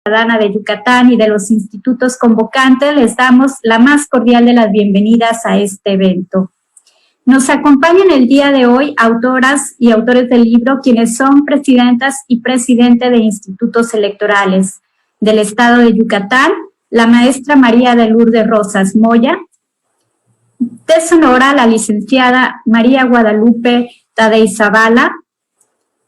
Ciudadana de Yucatán y de los institutos convocantes, les damos la más cordial de las bienvenidas a este evento. Nos acompañan el día de hoy autoras y autores del libro, quienes son presidentas y presidente de institutos electorales del Estado de Yucatán, la maestra María de Lourdes Rosas Moya, de Sonora, la licenciada María Guadalupe Tadei Zavala,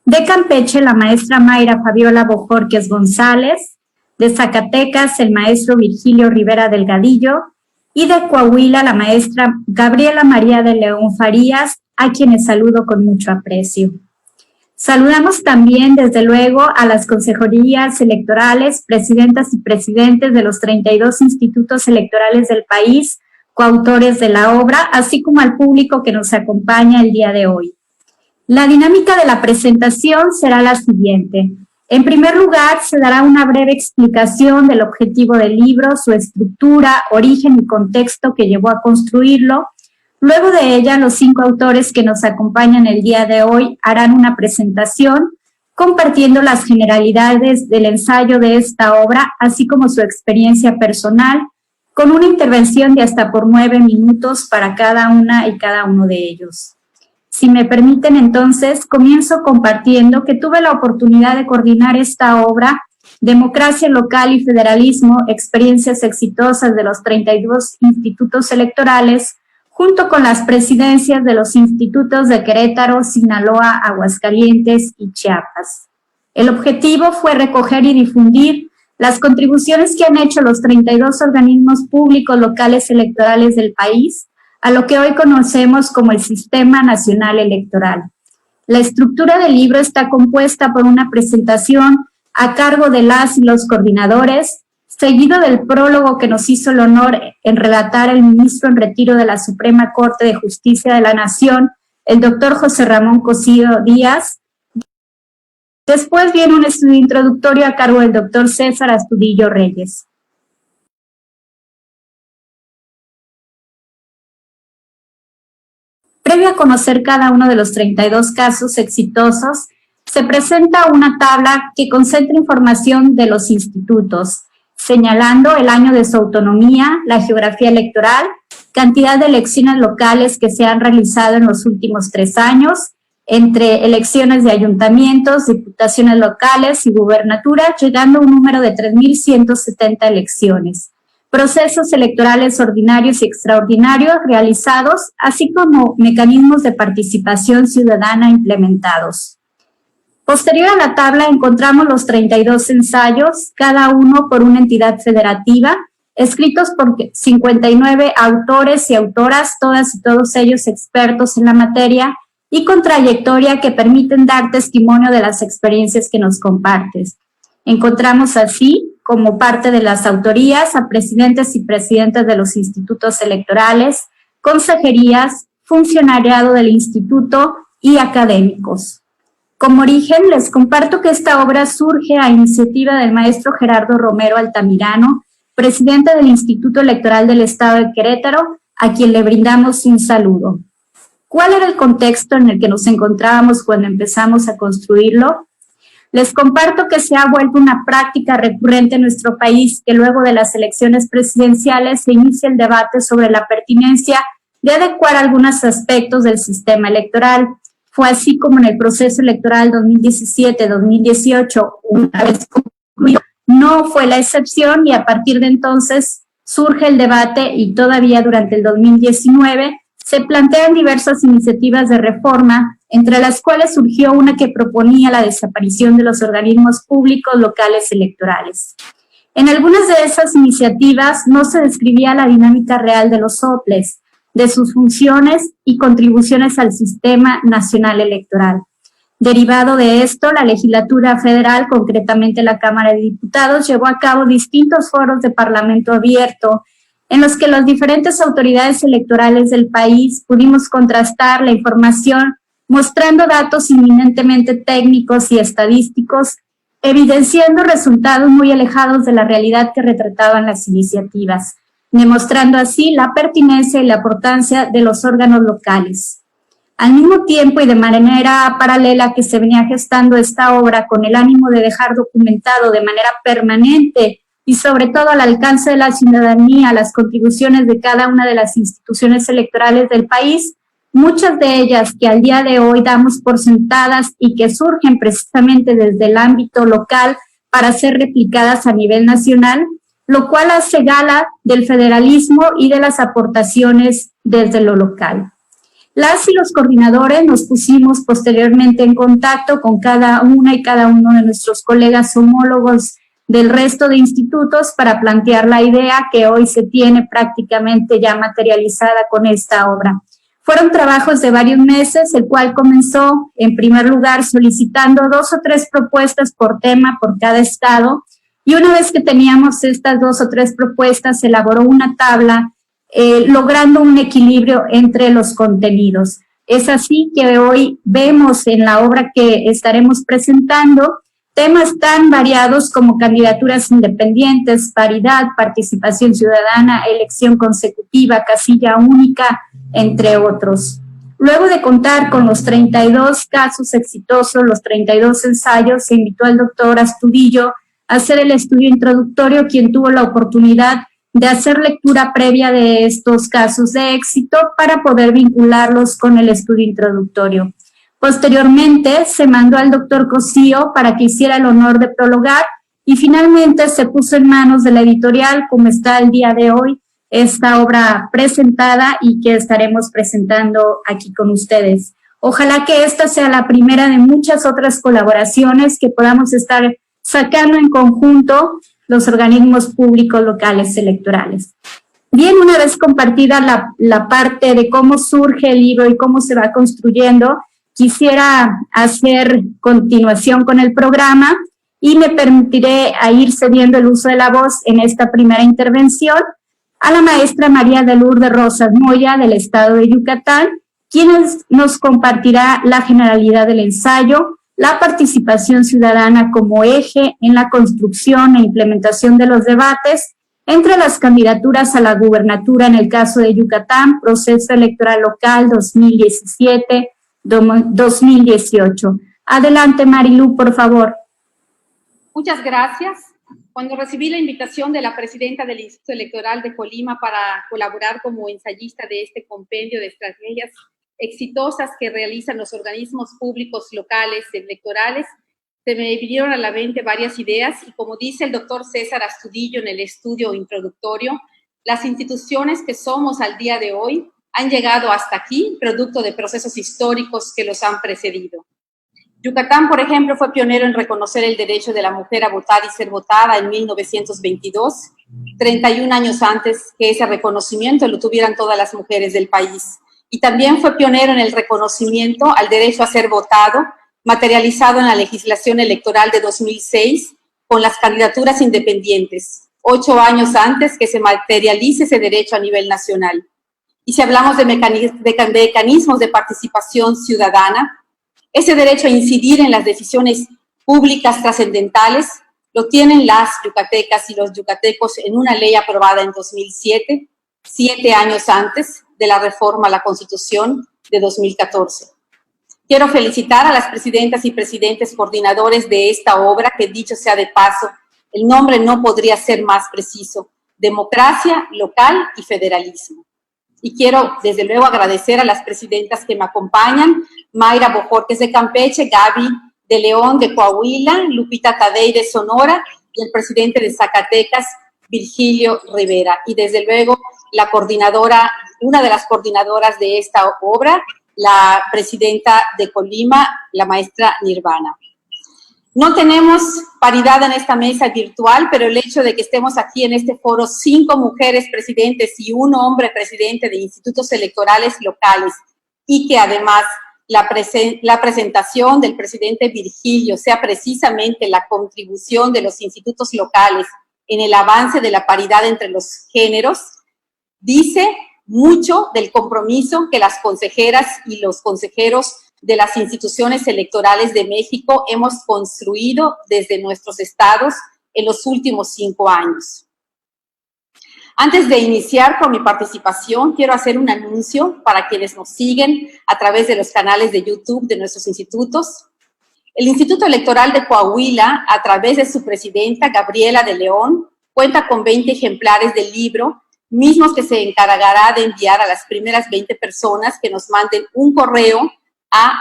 de Campeche, la maestra Mayra Fabiola Bojorquez González, de Zacatecas, el maestro Virgilio Rivera Delgadillo, y de Coahuila, la maestra Gabriela María de León Farías, a quienes saludo con mucho aprecio. Saludamos también, desde luego, a las consejerías electorales, presidentas y presidentes de los 32 institutos electorales del país, coautores de la obra, así como al público que nos acompaña el día de hoy. La dinámica de la presentación será la siguiente. En primer lugar, se dará una breve explicación del objetivo del libro, su estructura, origen y contexto que llevó a construirlo. Luego de ella, los 5 autores que nos acompañan el día de hoy harán una presentación compartiendo las generalidades del ensayo de esta obra, así como su experiencia personal, con una intervención de hasta por 9 minutos para cada una y cada uno de ellos. Si me permiten, entonces, comienzo compartiendo que tuve la oportunidad de coordinar esta obra, Democracia Local y Federalismo, experiencias exitosas de los 32 institutos electorales, junto con las presidencias de los institutos de Querétaro, Sinaloa, Aguascalientes y Chiapas. El objetivo fue recoger y difundir las contribuciones que han hecho los 32 organismos públicos locales electorales del país, a lo que hoy conocemos como el Sistema Nacional Electoral. La estructura del libro está compuesta por una presentación a cargo de las y los coordinadores, seguido del prólogo que nos hizo el honor en relatar el ministro en retiro de la Suprema Corte de Justicia de la Nación, el doctor José Ramón Cosío Díaz. Después viene un estudio introductorio a cargo del doctor César Astudillo Reyes. Previo a conocer cada uno de los 32 casos exitosos, se presenta una tabla que concentra información de los institutos, señalando el año de su autonomía, la geografía electoral, cantidad de elecciones locales que se han realizado en los últimos 3 años, entre elecciones de ayuntamientos, diputaciones locales y gubernaturas, llegando a un número de 3.170 elecciones. Procesos electorales ordinarios y extraordinarios realizados, así como mecanismos de participación ciudadana implementados. Posterior a la tabla encontramos los 32 ensayos, cada uno por una entidad federativa, escritos por 59 autores y autoras, todas y todos ellos expertos en la materia y con trayectoria que permiten dar testimonio de las experiencias que nos compartes. Encontramos así, como parte de las autorías, a presidentes y presidentes de los institutos electorales, consejerías, funcionariado del instituto y académicos. Como origen, les comparto que esta obra surge a iniciativa del maestro Gerardo Romero Altamirano, presidente del Instituto Electoral del Estado de Querétaro, a quien le brindamos un saludo. ¿Cuál era el contexto en el que nos encontrábamos cuando empezamos a construirlo? Les comparto que se ha vuelto una práctica recurrente en nuestro país que luego de las elecciones presidenciales se inicia el debate sobre la pertinencia de adecuar algunos aspectos del sistema electoral. Fue así como en el proceso electoral 2017-2018, una vez concluido, no fue la excepción y a partir de entonces surge el debate y todavía durante el 2019 se plantean diversas iniciativas de reforma, entre las cuales surgió una que proponía la desaparición de los organismos públicos locales electorales. En algunas de esas iniciativas no se describía la dinámica real de los soples, de sus funciones y contribuciones al sistema nacional electoral. Derivado de esto, la legislatura federal, concretamente la Cámara de Diputados, llevó a cabo distintos foros de parlamento abierto, en los que las diferentes autoridades electorales del país pudimos contrastar la información mostrando datos inminentemente técnicos y estadísticos, evidenciando resultados muy alejados de la realidad que retrataban las iniciativas, demostrando así la pertinencia y la importancia de los órganos locales. Al mismo tiempo y de manera paralela que se venía gestando esta obra con el ánimo de dejar documentado de manera permanente y sobre todo al alcance de la ciudadanía las contribuciones de cada una de las instituciones electorales del país, muchas de ellas que al día de hoy damos por sentadas y que surgen precisamente desde el ámbito local para ser replicadas a nivel nacional, lo cual hace gala del federalismo y de las aportaciones desde lo local. Las y los coordinadores nos pusimos posteriormente en contacto con cada una y cada uno de nuestros colegas homólogos del resto de institutos para plantear la idea que hoy se tiene prácticamente ya materializada con esta obra. Fueron trabajos de varios meses, el cual comenzó en primer lugar solicitando 2 o 3 propuestas por tema por cada estado, y una vez que teníamos estas 2 o 3 propuestas, se elaboró una tabla logrando un equilibrio entre los contenidos. Es así que hoy vemos en la obra que estaremos presentando temas tan variados como candidaturas independientes, paridad, participación ciudadana, elección consecutiva, casilla única, entre otros. Luego de contar con los 32 casos exitosos, los 32 ensayos, se invitó al doctor Astudillo a hacer el estudio introductorio, quien tuvo la oportunidad de hacer lectura previa de estos casos de éxito para poder vincularlos con el estudio introductorio. Posteriormente se mandó al doctor Cosío para que hiciera el honor de prologar y finalmente se puso en manos de la editorial, como está el día de hoy, esta obra presentada y que estaremos presentando aquí con ustedes. Ojalá que esta sea la primera de muchas otras colaboraciones que podamos estar sacando en conjunto los organismos públicos locales electorales. Bien, una vez compartida la parte de cómo surge el libro y cómo se va construyendo, quisiera hacer continuación con el programa y me permitiré ir cediendo el uso de la voz en esta primera intervención a la maestra María de Lourdes Rosas Moya del estado de Yucatán, quien nos compartirá la generalidad del ensayo, la participación ciudadana como eje en la construcción e implementación de los debates entre las candidaturas a la gubernatura en el caso de Yucatán, proceso electoral local 2017-2018. Adelante, Marilu, por favor. Muchas gracias. Cuando recibí la invitación de la presidenta del Instituto Electoral de Colima para colaborar como ensayista de este compendio de estrategias exitosas que realizan los organismos públicos locales electorales, se me vinieron a la mente varias ideas y como dice el doctor César Astudillo en el estudio introductorio, las instituciones que somos al día de hoy han llegado hasta aquí producto de procesos históricos que los han precedido. Yucatán, por ejemplo, fue pionero en reconocer el derecho de la mujer a votar y ser votada en 1922, 31 años antes que ese reconocimiento lo tuvieran todas las mujeres del país. Y también fue pionero en el reconocimiento al derecho a ser votado, materializado en la legislación electoral de 2006 con las candidaturas independientes, 8 años antes que se materialice ese derecho a nivel nacional. Y si hablamos de mecanismos de participación ciudadana, ese derecho a incidir en las decisiones públicas trascendentales lo tienen las yucatecas y los yucatecos en una ley aprobada en 2007, 7 años antes de la reforma a la Constitución de 2014. Quiero felicitar a las presidentas y presidentes coordinadores de esta obra, que dicho sea de paso, el nombre no podría ser más preciso: Democracia Local y Federalismo. Y quiero, desde luego, agradecer a las presidentas que me acompañan, Mayra Bojorquez de Campeche, Gaby de León de Coahuila, Lupita Tadei de Sonora y el presidente de Zacatecas, Virgilio Rivera. Y desde luego, la coordinadora, una de las coordinadoras de esta obra, la presidenta de Colima, la maestra Nirvana. No tenemos paridad en esta mesa virtual, pero el hecho de que estemos aquí en este foro 5 mujeres presidentes y 1 hombre presidente de institutos electorales locales, y que además la presentación del presidente Virgilio sea precisamente la contribución de los institutos locales en el avance de la paridad entre los géneros, dice mucho del compromiso que las consejeras y los consejeros de las instituciones electorales de México hemos construido desde nuestros estados en los últimos 5 años. Antes de iniciar con mi participación, quiero hacer un anuncio para quienes nos siguen a través de los canales de YouTube de nuestros institutos. El Instituto Electoral de Coahuila, a través de su presidenta, Gabriela de León, cuenta con 20 ejemplares del libro, mismos que se encargará de enviar a las primeras 20 personas que nos manden un correo a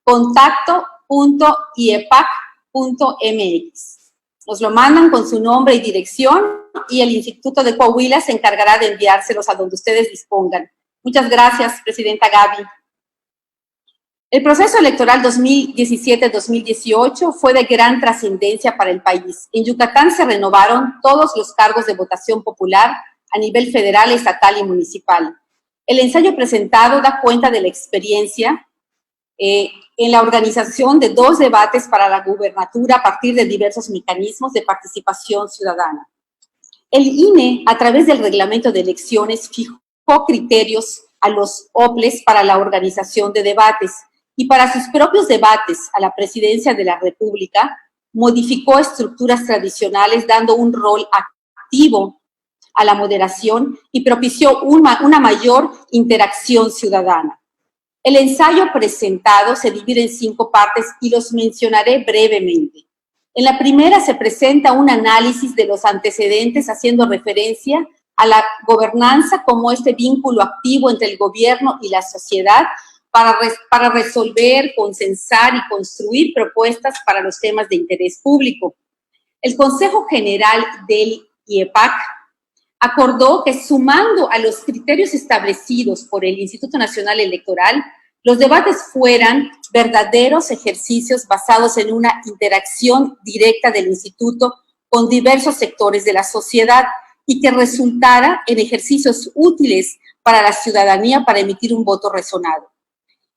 contacto.iepac.mx. Nos lo mandan con su nombre y dirección y el Instituto de Coahuila se encargará de enviárselos a donde ustedes dispongan. Muchas gracias, presidenta Gaby. El proceso electoral 2017-2018 fue de gran trascendencia para el país. En Yucatán se renovaron todos los cargos de votación popular a nivel federal, estatal y municipal. El ensayo presentado da cuenta de la experiencia en la organización de 2 debates para la gubernatura a partir de diversos mecanismos de participación ciudadana. El INE, a través del reglamento de elecciones, fijó criterios a los OPLES para la organización de debates y para sus propios debates a la presidencia de la República, modificó estructuras tradicionales dando un rol activo a la moderación y propició una mayor interacción ciudadana. El ensayo presentado se divide en 5 partes y los mencionaré brevemente. En la primera se presenta un análisis de los antecedentes haciendo referencia a la gobernanza como este vínculo activo entre el gobierno y la sociedad para resolver, consensar y construir propuestas para los temas de interés público. El Consejo General del IEPAC acordó que sumando a los criterios establecidos por el Instituto Nacional Electoral, los debates fueran verdaderos ejercicios basados en una interacción directa del instituto con diversos sectores de la sociedad y que resultara en ejercicios útiles para la ciudadanía para emitir un voto razonado.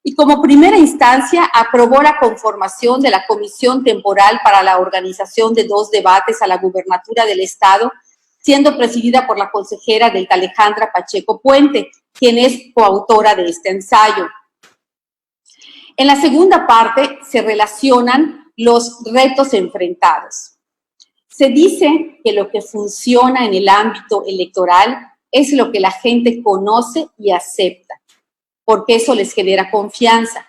Y como primera instancia, aprobó la conformación de la Comisión Temporal para la organización de 2 debates a la gubernatura del Estado, siendo presidida por la consejera Delta Alejandra Pacheco Puente, quien es coautora de este ensayo. En la segunda parte se relacionan los retos enfrentados. Se dice que lo que funciona en el ámbito electoral es lo que la gente conoce y acepta, porque eso les genera confianza.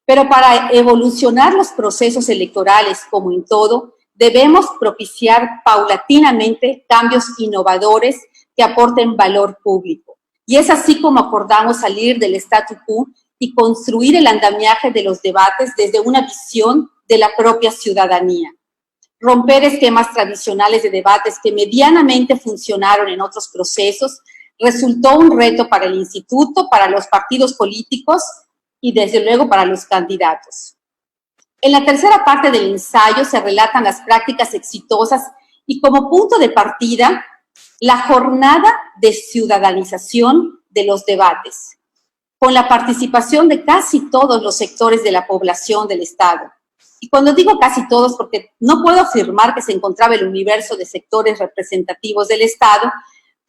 Pero para evolucionar los procesos electorales, como en todo, debemos propiciar paulatinamente cambios innovadores que aporten valor público. Y es así como acordamos salir del statu quo y construir el andamiaje de los debates desde una visión de la propia ciudadanía. Romper esquemas tradicionales de debates que medianamente funcionaron en otros procesos resultó un reto para el instituto, para los partidos políticos y desde luego para los candidatos. En la tercera parte del ensayo se relatan las prácticas exitosas y como punto de partida, la jornada de ciudadanización de los debates, con la participación de casi todos los sectores de la población del Estado. Y cuando digo casi todos, porque no puedo afirmar que se encontraba el universo de sectores representativos del Estado,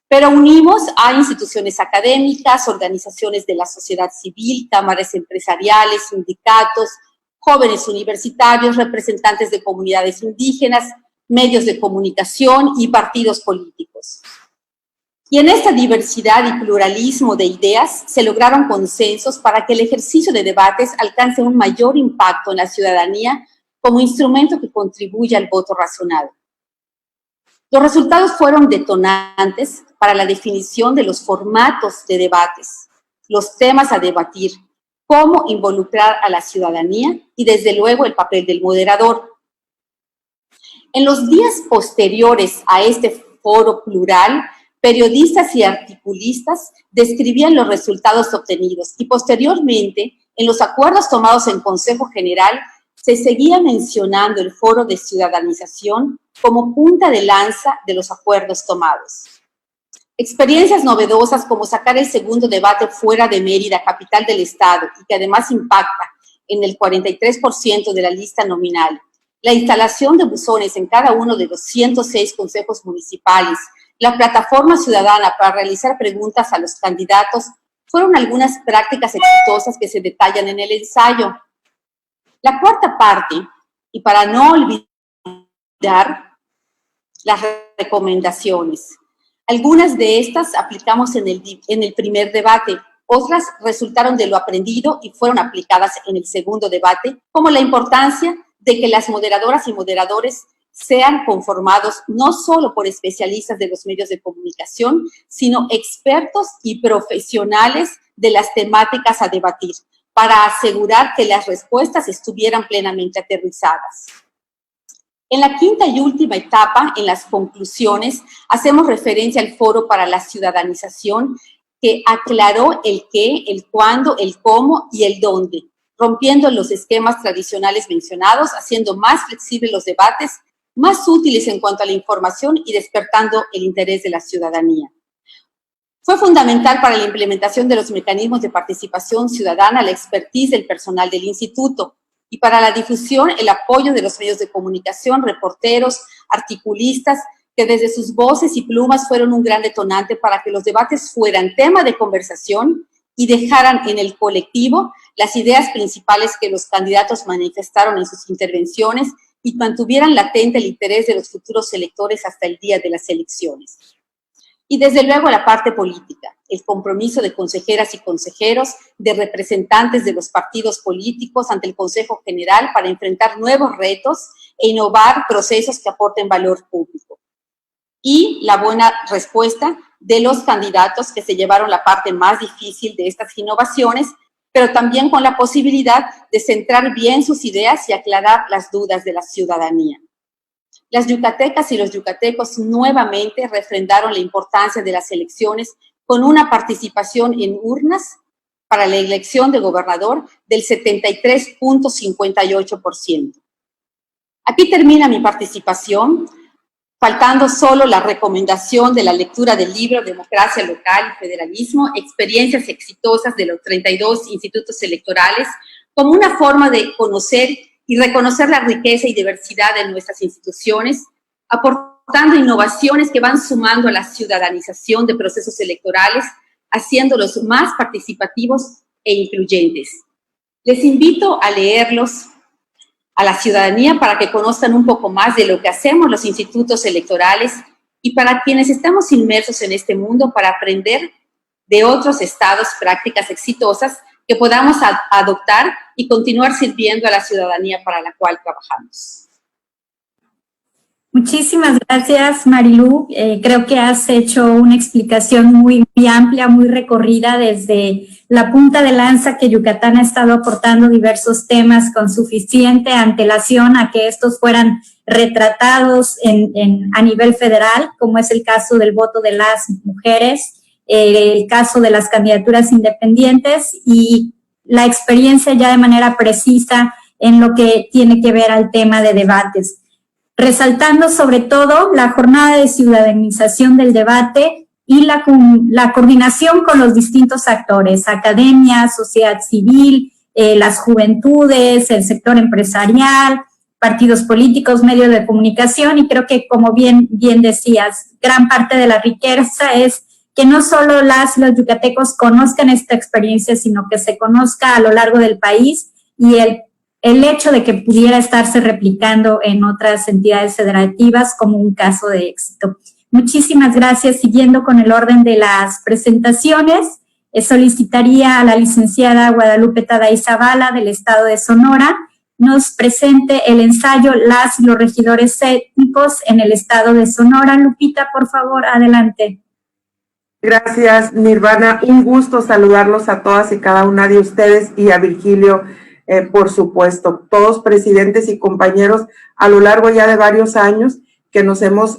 pero unimos a instituciones académicas, organizaciones de la sociedad civil, cámaras empresariales, sindicatos, jóvenes universitarios, representantes de comunidades indígenas, medios de comunicación y partidos políticos. Y en esta diversidad y pluralismo de ideas se lograron consensos para que el ejercicio de debates alcance un mayor impacto en la ciudadanía como instrumento que contribuye al voto razonado. Los resultados fueron detonantes para la definición de los formatos de debates, los temas a debatir, cómo involucrar a la ciudadanía y, desde luego, el papel del moderador. En los días posteriores a este foro plural, periodistas y articulistas describían los resultados obtenidos y, posteriormente, en los acuerdos tomados en Consejo General, se seguía mencionando el foro de ciudadanización como punta de lanza de los acuerdos tomados. Experiencias novedosas como sacar el segundo debate fuera de Mérida, capital del Estado, y que además impacta en el 43% de la lista nominal, la instalación de buzones en cada uno de los 106 consejos municipales, la plataforma ciudadana para realizar preguntas a los candidatos, fueron algunas prácticas exitosas que se detallan en el ensayo. La cuarta parte, y para no olvidar las recomendaciones. Algunas de estas aplicamos en el primer debate, otras resultaron de lo aprendido y fueron aplicadas en el segundo debate, como la importancia de que las moderadoras y moderadores sean conformados no solo por especialistas de los medios de comunicación, sino expertos y profesionales de las temáticas a debatir, para asegurar que las respuestas estuvieran plenamente aterrizadas. En la quinta y última etapa, en las conclusiones, hacemos referencia al Foro para la Ciudadanización, que aclaró el qué, el cuándo, el cómo y el dónde, rompiendo los esquemas tradicionales mencionados, haciendo más flexibles los debates, más útiles en cuanto a la información y despertando el interés de la ciudadanía. Fue fundamental para la implementación de los mecanismos de participación ciudadana la expertise del personal del instituto y para la difusión el apoyo de los medios de comunicación, reporteros, articulistas, que desde sus voces y plumas fueron un gran detonante para que los debates fueran tema de conversación y dejaran en el colectivo las ideas principales que los candidatos manifestaron en sus intervenciones y mantuvieran latente el interés de los futuros electores hasta el día de las elecciones. Y desde luego la parte política, el compromiso de consejeras y consejeros, de representantes de los partidos políticos ante el Consejo General para enfrentar nuevos retos e innovar procesos que aporten valor público. Y la buena respuesta de los candidatos que se llevaron la parte más difícil de estas innovaciones, pero también con la posibilidad de centrar bien sus ideas y aclarar las dudas de la ciudadanía. Las yucatecas y los yucatecos nuevamente refrendaron la importancia de las elecciones con una participación en urnas para la elección de gobernador del 73.58%. Aquí termina mi participación, faltando solo la recomendación de la lectura del libro Democracia Local y Federalismo, experiencias exitosas de los 32 institutos electorales, como una forma de conocer y reconocer la riqueza y diversidad de nuestras instituciones, aportando innovaciones que van sumando a la ciudadanización de procesos electorales, haciéndolos más participativos e incluyentes. Les invito a leerlos a la ciudadanía para que conozcan un poco más de lo que hacemos los institutos electorales y para quienes estamos inmersos en este mundo para aprender de otros estados prácticas exitosas que podamos adoptar y continuar sirviendo a la ciudadanía para la cual trabajamos. Muchísimas gracias, Marilú. Creo que has hecho una explicación muy amplia, muy recorrida desde la punta de lanza que Yucatán ha estado aportando diversos temas con suficiente antelación a que estos fueran retratados a nivel federal, como es el caso del voto de las mujeres, el caso de las candidaturas independientes y la experiencia ya de manera precisa en lo que tiene que ver al tema de debates. Resaltando sobre todo la jornada de ciudadanización del debate y la coordinación con los distintos actores, academia, sociedad civil, las juventudes, el sector empresarial, partidos políticos, medios de comunicación, y creo que, como bien decías, gran parte de la riqueza es que no solo los yucatecos conozcan esta experiencia, sino que se conozca a lo largo del país y el hecho de que pudiera estarse replicando en otras entidades federativas como un caso de éxito. Muchísimas gracias. Siguiendo con el orden de las presentaciones, solicitaría a la licenciada Guadalupe Taday Zavala del Estado de Sonora nos presente el ensayo Las y los regidores étnicos en el Estado de Sonora. Lupita, por favor, adelante. Gracias, Nirvana. Un gusto saludarlos a todas y cada una de ustedes y a Virgilio, por supuesto, todos presidentes y compañeros a lo largo ya de varios años que nos hemos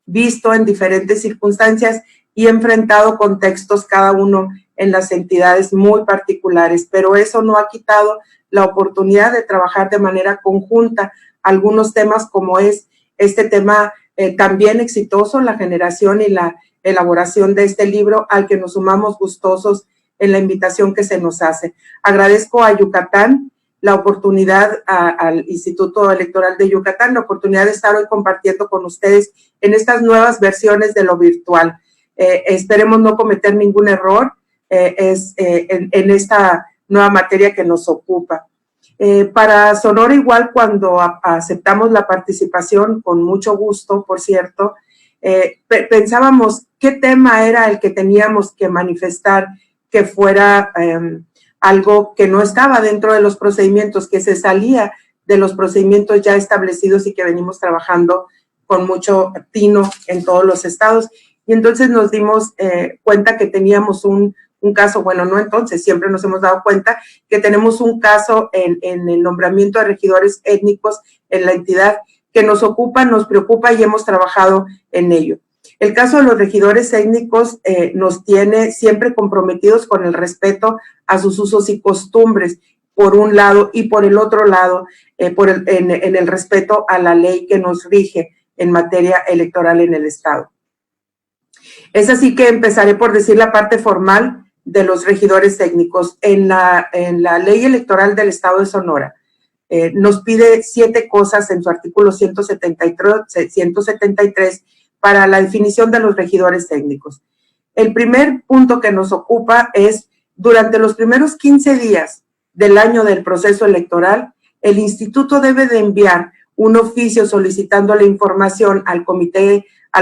visto en diferentes circunstancias y enfrentado contextos cada uno en las entidades muy particulares, pero eso no ha quitado la oportunidad de trabajar de manera conjunta algunos temas como es este tema también exitoso, la generación y la elaboración de este libro al que nos sumamos gustosos en la invitación que se nos hace. Agradezco a Yucatán la oportunidad, al Instituto Electoral de Yucatán, la oportunidad de estar hoy compartiendo con ustedes en estas nuevas versiones de lo virtual. Esperemos no cometer ningún error en esta nueva materia que nos ocupa. Para Sonora igual, cuando aceptamos la participación, con mucho gusto, por cierto, pensábamos qué tema era el que teníamos que manifestar que fuera algo que no estaba dentro de los procedimientos, que se salía de los procedimientos ya establecidos y que venimos trabajando con mucho tino en todos los estados. Y entonces nos dimos cuenta que teníamos un caso, bueno, no entonces, siempre nos hemos dado cuenta que tenemos un caso en el nombramiento de regidores étnicos en la entidad que nos ocupa, nos preocupa y hemos trabajado en ello. El caso de los regidores étnicos nos tiene siempre comprometidos con el respeto a sus usos y costumbres, por un lado, y por el otro lado, en el respeto a la ley que nos rige en materia electoral en el Estado. Es así que empezaré por decir la parte formal de los regidores técnicos. En la ley electoral del Estado de Sonora nos pide 7 cosas en su artículo 173 para la definición de los regidores técnicos. El primer punto que nos ocupa es, durante los primeros 15 días del año del proceso electoral, el instituto debe de enviar un oficio solicitando la información al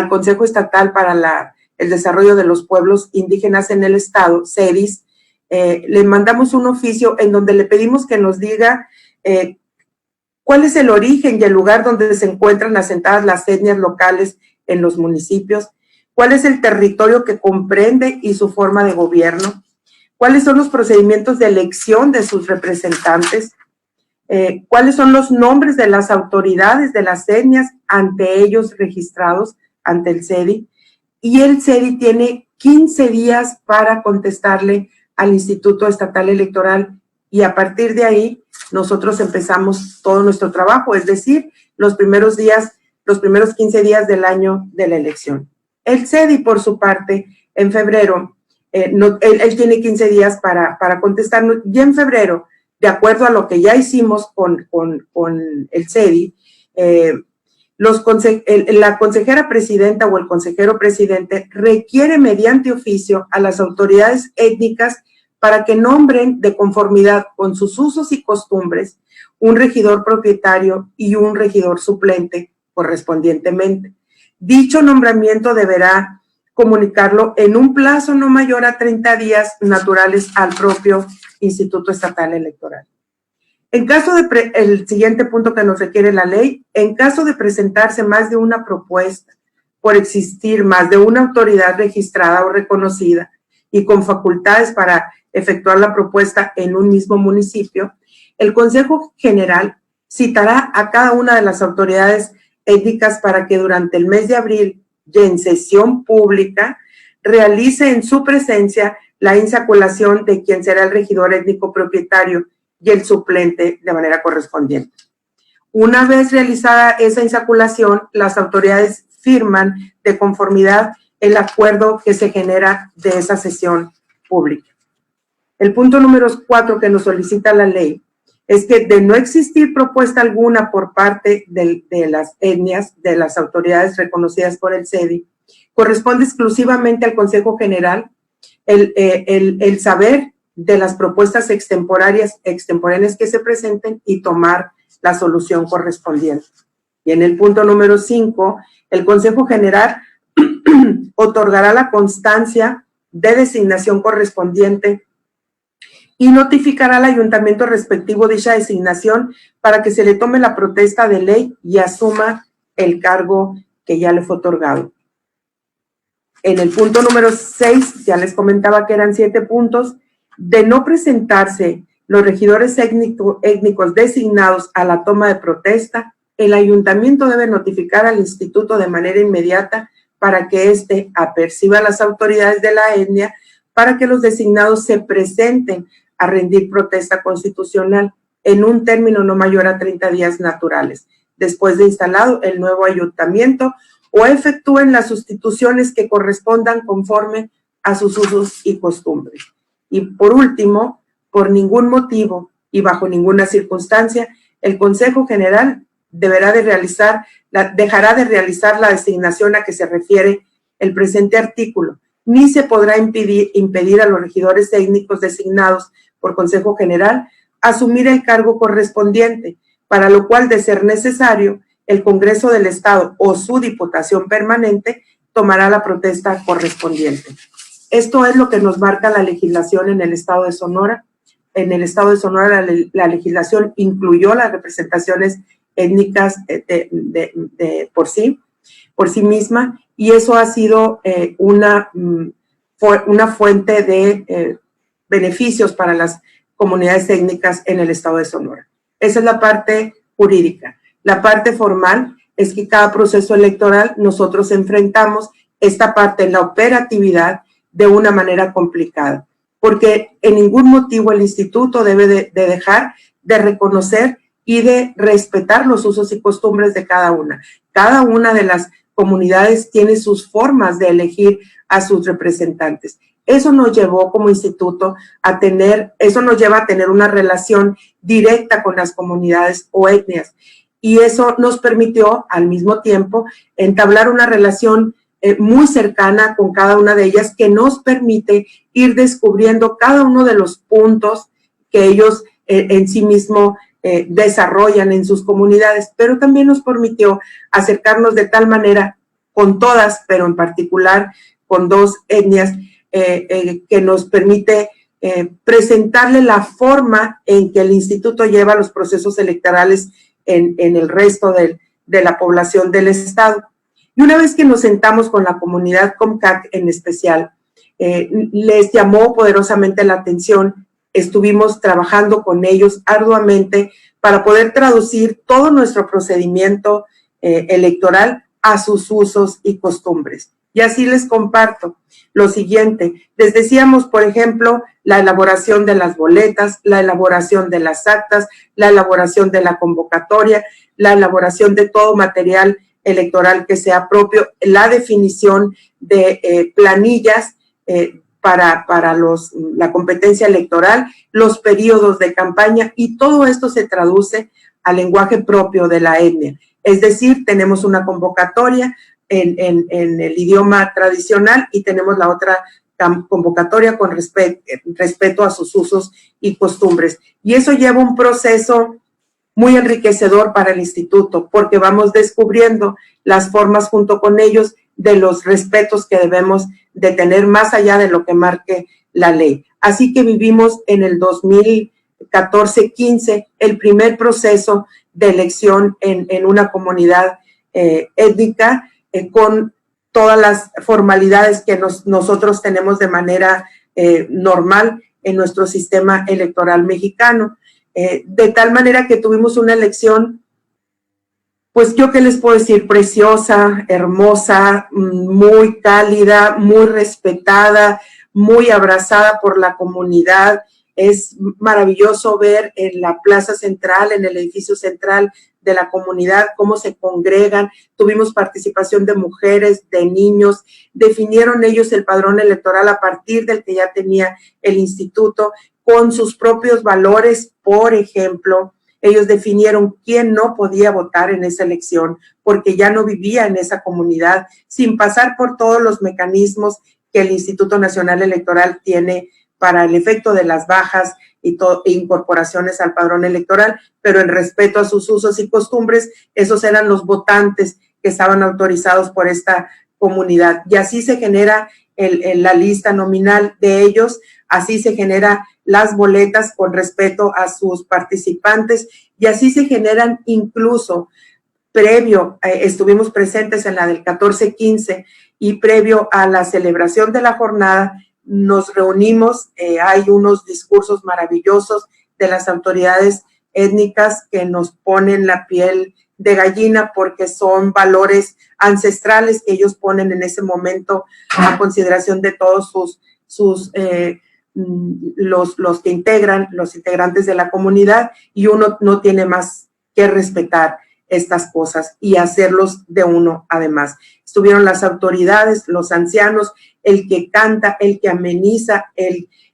Consejo Estatal para el Desarrollo de los Pueblos Indígenas en el Estado, CEDIS. Le mandamos un oficio en donde le pedimos que nos diga cuál es el origen y el lugar donde se encuentran asentadas las etnias locales en los municipios, cuál es el territorio que comprende y su forma de gobierno, cuáles son los procedimientos de elección de sus representantes, cuáles son los nombres de las autoridades de las etnias ante ellos registrados ante el CEDI, y el CEDI tiene 15 días para contestarle al Instituto Estatal Electoral, y a partir de ahí nosotros empezamos todo nuestro trabajo, es decir, los primeros 15 días del año de la elección. El CEDI, por su parte, en febrero, él tiene 15 días para contestarnos, y en febrero, de acuerdo a lo que ya hicimos con el CEDI, la consejera presidenta o el consejero presidente requiere mediante oficio a las autoridades étnicas para que nombren de conformidad con sus usos y costumbres un regidor propietario y un regidor suplente correspondientemente. Dicho nombramiento deberá comunicarlo en un plazo no mayor a 30 días naturales al propio Instituto Estatal Electoral. En caso de, el siguiente punto que nos requiere la ley, en caso de presentarse más de una propuesta, por existir más de una autoridad registrada o reconocida y con facultades para efectuar la propuesta en un mismo municipio, el Consejo General citará a cada una de las autoridades étnicas para que durante el mes de abril y en sesión pública realice en su presencia la insaculación de quien será el regidor étnico propietario y el suplente de manera correspondiente. Una vez realizada esa insaculación, las autoridades firman de conformidad el acuerdo que se genera de esa sesión pública. El punto número 4 que nos solicita la ley es que de no existir propuesta alguna por parte de las etnias, de las autoridades reconocidas por el CEDI, corresponde exclusivamente al Consejo General el saber de las propuestas extemporáneas que se presenten y tomar la solución correspondiente. Y en el punto número 5, el Consejo General otorgará la constancia de designación correspondiente y notificará al ayuntamiento respectivo dicha designación para que se le tome la protesta de ley y asuma el cargo que ya le fue otorgado. En el punto número 6, ya les comentaba que eran 7 puntos, de no presentarse los regidores étnicos designados a la toma de protesta, el ayuntamiento debe notificar al instituto de manera inmediata para que éste aperciba a las autoridades de la etnia para que los designados se presenten a rendir protesta constitucional en un término no mayor a 30 días naturales, después de instalado el nuevo ayuntamiento, o efectúen las sustituciones que correspondan conforme a sus usos y costumbres. Y por último, por ningún motivo y bajo ninguna circunstancia, el Consejo General dejará de realizar la designación a que se refiere el presente artículo, ni se podrá impedir a los regidores técnicos designados por Consejo General asumir el cargo correspondiente, para lo cual, de ser necesario, el Congreso del Estado o su diputación permanente tomará la protesta correspondiente. Esto es lo que nos marca la legislación en el Estado de Sonora. En el Estado de Sonora la legislación incluyó las representaciones étnicas por sí misma, y eso ha sido una fuente de beneficios para las comunidades étnicas en el Estado de Sonora. Esa es la parte jurídica. La parte formal es que cada proceso electoral nosotros enfrentamos esta parte, la operatividad, de una manera complicada, porque en ningún motivo el instituto debe de dejar de reconocer y de respetar los usos y costumbres de cada una. Cada una de las comunidades tiene sus formas de elegir a sus representantes. Eso nos llevó como instituto a tener una relación directa con las comunidades o etnias, y eso nos permitió al mismo tiempo entablar una relación muy cercana con cada una de ellas, que nos permite ir descubriendo cada uno de los puntos que ellos en sí mismos desarrollan en sus comunidades, pero también nos permitió acercarnos de tal manera con todas, pero en particular con dos etnias, que nos permite presentarle la forma en que el instituto lleva los procesos electorales en el resto de la población del estado. Y una vez que nos sentamos con la comunidad Comcac en especial, les llamó poderosamente la atención. Estuvimos trabajando con ellos arduamente para poder traducir todo nuestro procedimiento electoral a sus usos y costumbres. Y así les comparto lo siguiente. Les decíamos, por ejemplo, la elaboración de las boletas, la elaboración de las actas, la elaboración de la convocatoria, la elaboración de todo material electoral que sea propio, la definición de planillas para la competencia electoral, los periodos de campaña, y todo esto se traduce al lenguaje propio de la etnia. Es decir, tenemos una convocatoria en el idioma tradicional y tenemos la otra convocatoria con respeto a sus usos y costumbres. Y eso lleva un proceso muy enriquecedor para el instituto, porque vamos descubriendo las formas junto con ellos de los respetos que debemos de tener más allá de lo que marque la ley. Así que vivimos en el 2014-15 el primer proceso de elección en una comunidad étnica, con todas las formalidades que nosotros tenemos de manera normal en nuestro sistema electoral mexicano. De tal manera que tuvimos una elección, pues yo qué les puedo decir, preciosa, hermosa, muy cálida, muy respetada, muy abrazada por la comunidad. Es maravilloso ver en la plaza central, en el edificio central de la comunidad, cómo se congregan. Tuvimos participación de mujeres, de niños. Definieron ellos el padrón electoral a partir del que ya tenía el instituto, con sus propios valores. Por ejemplo, ellos definieron quién no podía votar en esa elección porque ya no vivía en esa comunidad, sin pasar por todos los mecanismos que el Instituto Nacional Electoral tiene para el efecto de las bajas e incorporaciones al padrón electoral, pero en respeto a sus usos y costumbres. Esos eran los votantes que estaban autorizados por esta comunidad. Y así se genera la lista nominal de ellos, así se generan las boletas con respeto a sus participantes, y así se generan incluso estuvimos presentes en la del 14-15, y previo a la celebración de la jornada nos reunimos. Hay unos discursos maravillosos de las autoridades étnicas que nos ponen la piel de gallina, porque son valores ancestrales que ellos ponen en ese momento a consideración de todos los que integran, los integrantes de la comunidad, y uno no tiene más que respetar estas cosas y hacerlos de uno. Además, estuvieron las autoridades, los ancianos, el que canta, el que ameniza,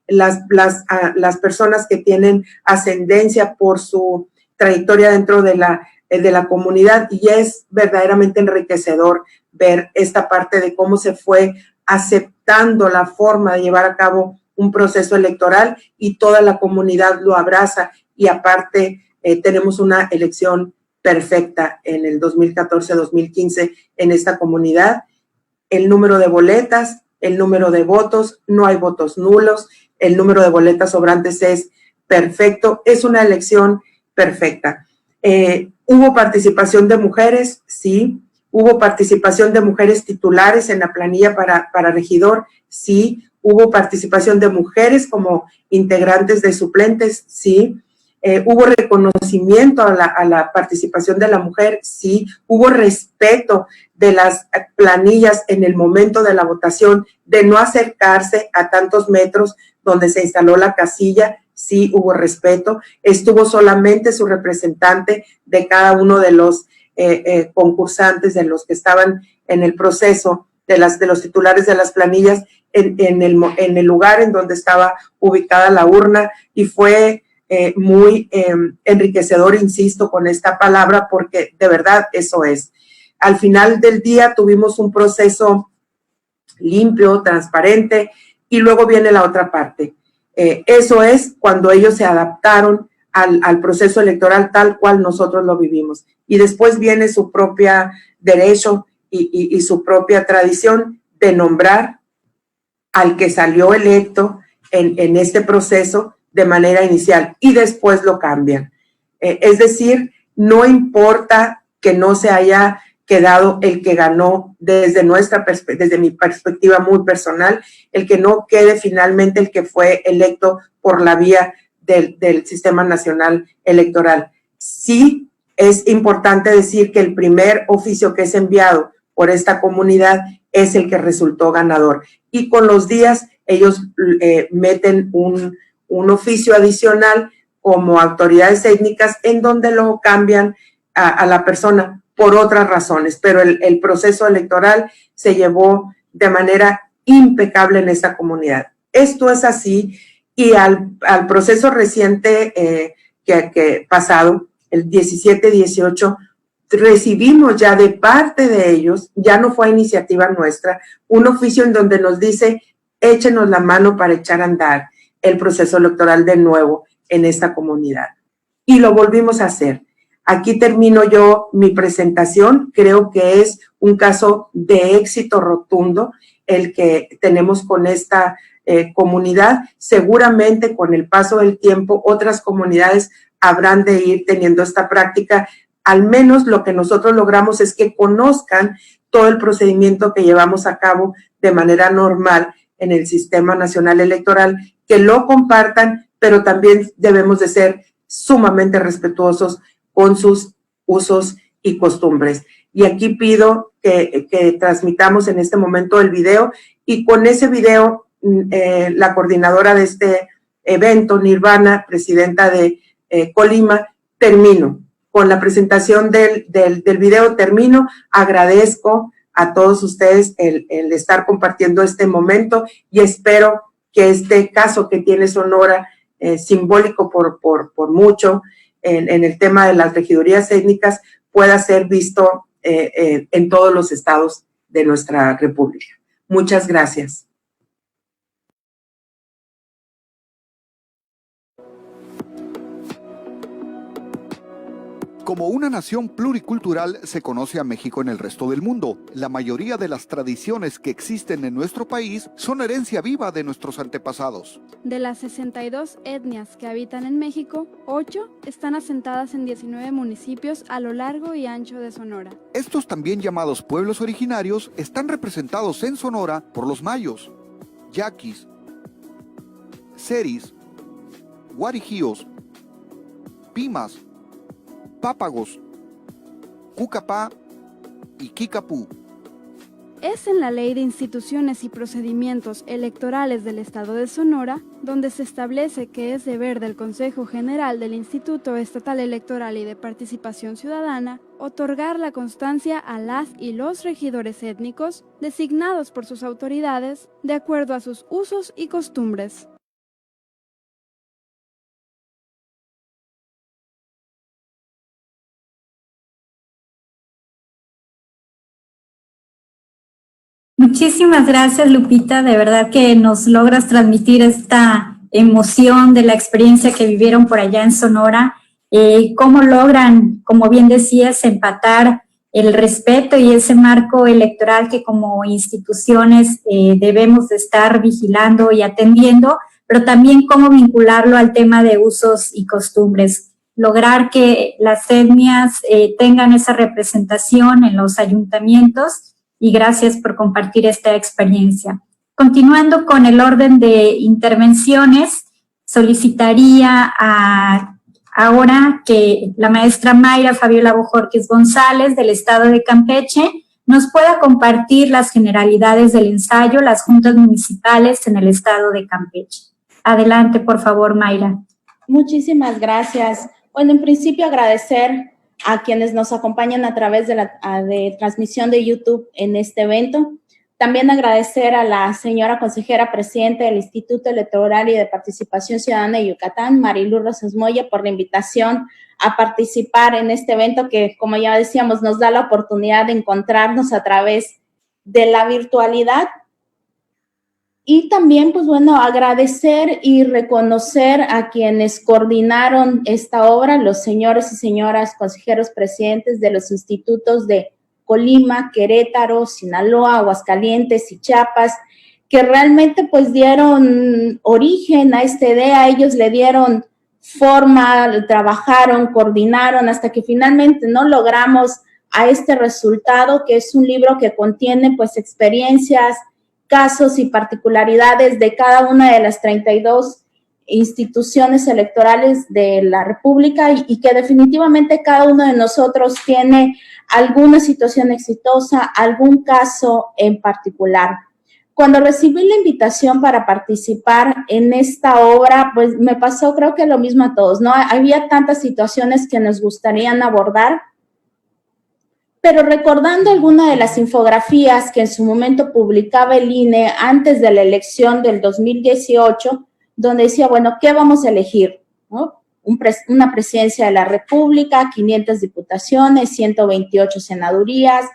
las personas que tienen ascendencia por su trayectoria dentro de la comunidad, y es verdaderamente enriquecedor ver esta parte de cómo se fue aceptando la forma de llevar a cabo un proceso electoral, y toda la comunidad lo abraza, y aparte tenemos una elección perfecta en el 2014-2015 en esta comunidad. El número de boletas, el número de votos, no hay votos nulos, el número de boletas sobrantes es perfecto, es una elección perfecta. ¿Hubo participación de mujeres? Sí. ¿Hubo participación de mujeres titulares en la planilla para regidor? Sí. ¿Hubo participación de mujeres como integrantes de suplentes? Sí. ¿Hubo reconocimiento a la participación de la mujer? Sí. ¿Hubo respeto de las planillas en el momento de la votación, de no acercarse a tantos metros donde se instaló la casilla? Sí, hubo respeto. Estuvo solamente su representante de cada uno de los concursantes, de los que estaban en el proceso, de los titulares de las planillas, en el lugar en donde estaba ubicada la urna, y fue muy enriquecedor, insisto, con esta palabra, porque de verdad eso es. Al final del día tuvimos un proceso limpio, transparente, y luego viene la otra parte. Eso es cuando ellos se adaptaron al proceso electoral tal cual nosotros lo vivimos. Y después viene su propio derecho y su propia tradición de nombrar al que salió electo en este proceso de manera inicial, y después lo cambian. Es decir, no importa que no se haya quedado el que ganó desde mi perspectiva muy personal, el que no quede finalmente el que fue electo por la vía del Sistema Nacional Electoral. Sí es importante decir que el primer oficio que es enviado por esta comunidad es el que resultó ganador, y con los días ellos meten un oficio adicional como autoridades étnicas en donde lo cambian a la persona por otras razones, pero el proceso electoral se llevó de manera impecable en esta comunidad. Esto es así, y al proceso reciente que pasado, el 17-18, recibimos ya de parte de ellos, ya no fue iniciativa nuestra, un oficio en donde nos dice: échenos la mano para echar a andar el proceso electoral de nuevo en esta comunidad. Y lo volvimos a hacer. Aquí termino yo mi presentación. Creo que es un caso de éxito rotundo el que tenemos con esta comunidad. Seguramente con el paso del tiempo otras comunidades habrán de ir teniendo esta práctica. Al menos lo que nosotros logramos es que conozcan todo el procedimiento que llevamos a cabo de manera normal en el Sistema Nacional Electoral, que lo compartan, pero también debemos de ser sumamente respetuosos con sus usos y costumbres. Y aquí pido que transmitamos en este momento el video, y con ese video la coordinadora de este evento, Nirvana, presidenta de Colima, termino. Con la presentación del video termino. Agradezco a todos ustedes el estar compartiendo este momento, y espero que este caso que tiene Sonora, simbólico por mucho, en el tema de las regidurías étnicas, pueda ser visto en todos los estados de nuestra república. Muchas gracias. Como una nación pluricultural se conoce a México en el resto del mundo. La mayoría de las tradiciones que existen en nuestro país son herencia viva de nuestros antepasados. De las 62 etnias que habitan en México, 8 están asentadas en 19 municipios a lo largo y ancho de Sonora. Estos también llamados pueblos originarios están representados en Sonora por los mayos, yaquis, seris, guarijíos, pimas, pápagos, cucapá y quicapú. Es en la Ley de Instituciones y Procedimientos Electorales del Estado de Sonora donde se establece que es deber del Consejo General del Instituto Estatal Electoral y de Participación Ciudadana otorgar la constancia a las y los regidores étnicos designados por sus autoridades de acuerdo a sus usos y costumbres. Muchísimas gracias, Lupita. De verdad que nos logras transmitir esta emoción de la experiencia que vivieron por allá en Sonora. cómo logran, como bien decías, empatar el respeto y ese marco electoral que como instituciones debemos de estar vigilando y atendiendo, pero también cómo vincularlo al tema de usos y costumbres, lograr que las etnias tengan esa representación en los ayuntamientos, y gracias por compartir esta experiencia. Continuando con el orden de intervenciones, solicitaría ahora que la maestra Mayra Fabiola Bojorquez González, del Estado de Campeche, nos pueda compartir las generalidades del ensayo Las Juntas Municipales en el Estado de Campeche. Adelante, por favor, Mayra. Muchísimas gracias. Bueno, en principio agradecer a quienes nos acompañan a través de la transmisión de YouTube en este evento. También agradecer a la señora consejera presidenta del Instituto Electoral y de Participación Ciudadana de Yucatán, Marilú Rosas Moya, por la invitación a participar en este evento que, como ya decíamos, nos da la oportunidad de encontrarnos a través de la virtualidad. Y también, pues bueno, agradecer y reconocer a quienes coordinaron esta obra, los señores y señoras consejeros presidentes de los institutos de Colima, Querétaro, Sinaloa, Aguascalientes y Chiapas, que realmente pues dieron origen a esta idea, ellos le dieron forma, trabajaron, coordinaron hasta que finalmente no logramos a este resultado, que es un libro que contiene pues experiencias, casos y particularidades de cada una de las 32 instituciones electorales de la República y que definitivamente cada uno de nosotros tiene alguna situación exitosa, algún caso en particular. Cuando recibí la invitación para participar en esta obra, pues me pasó creo que lo mismo a todos, ¿no? Había tantas situaciones que nos gustarían abordar, pero recordando alguna de las infografías que en su momento publicaba el INE antes de la elección del 2018, donde decía, bueno, ¿qué vamos a elegir? ¿No? Una presidencia de la República, 500 diputaciones, 128 senadurías.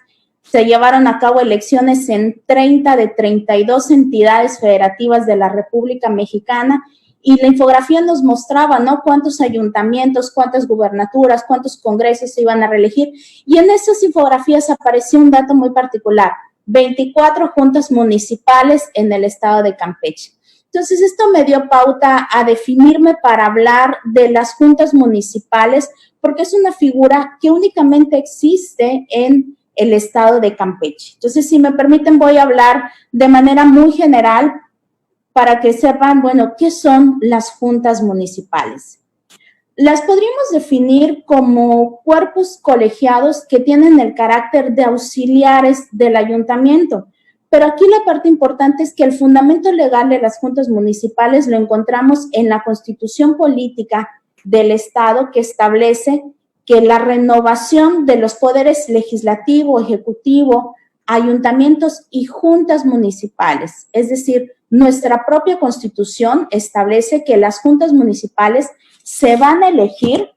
Se llevaron a cabo elecciones en 30 de 32 entidades federativas de la República Mexicana y la infografía nos mostraba, ¿no? Cuántos ayuntamientos, cuántas gubernaturas, cuántos congresos se iban a reelegir. Y en esas infografías apareció un dato muy particular, 24 juntas municipales en el estado de Campeche. Entonces, esto me dio pauta a definirme para hablar de las juntas municipales, porque es una figura que únicamente existe en el estado de Campeche. Entonces, si me permiten, voy a hablar de manera muy general para que sepan, bueno, ¿qué son las juntas municipales? Las podríamos definir como cuerpos colegiados que tienen el carácter de auxiliares del ayuntamiento. Pero aquí la parte importante es que el fundamento legal de las juntas municipales lo encontramos en la Constitución Política del Estado, que establece que la renovación de los poderes legislativo, ejecutivo, ayuntamientos y juntas municipales, es decir, nuestra propia Constitución establece que las juntas municipales se van a elegir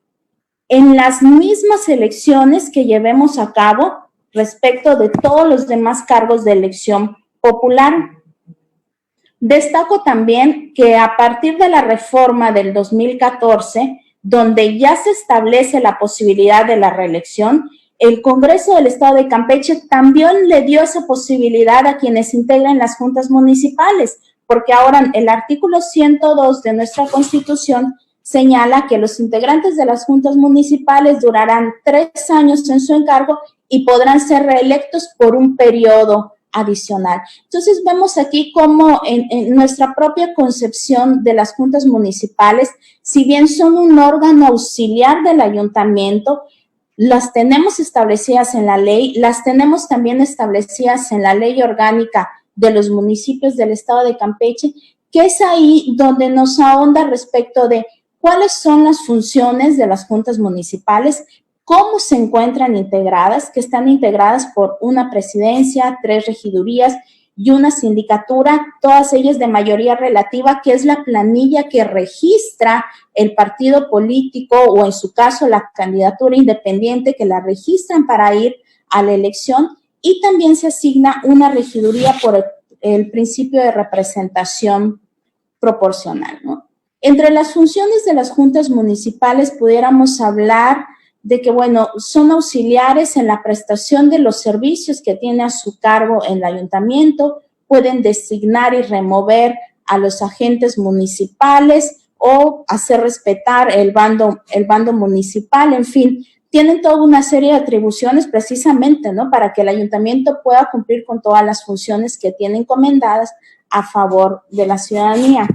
en las mismas elecciones que llevemos a cabo respecto de todos los demás cargos de elección popular. Destaco también que a partir de la reforma del 2014, donde ya se establece la posibilidad de la reelección, el Congreso del Estado de Campeche también le dio esa posibilidad a quienes integran las juntas municipales, porque ahora el artículo 102 de nuestra Constitución señala que los integrantes de las juntas municipales durarán 3 años en su encargo y podrán ser reelectos por un periodo adicional. Entonces vemos aquí cómo en nuestra propia concepción de las juntas municipales, si bien son un órgano auxiliar del ayuntamiento, las tenemos establecidas en la ley, las tenemos también establecidas en la ley orgánica de los municipios del estado de Campeche, que es ahí donde nos ahonda respecto de cuáles son las funciones de las juntas municipales, cómo se encuentran integradas, que están integradas por una presidencia, 3 regidurías y una sindicatura, todas ellas de mayoría relativa, que es la planilla que registra el partido político o en su caso la candidatura independiente que la registran para ir a la elección, y también se asigna una regiduría por el principio de representación proporcional, ¿no? Entre las funciones de las juntas municipales pudiéramos hablar de que, bueno, son auxiliares en la prestación de los servicios que tiene a su cargo el ayuntamiento, pueden designar y remover a los agentes municipales o hacer respetar el bando municipal, en fin, tienen toda una serie de atribuciones precisamente, ¿no?, para que el ayuntamiento pueda cumplir con todas las funciones que tiene encomendadas a favor de la ciudadanía.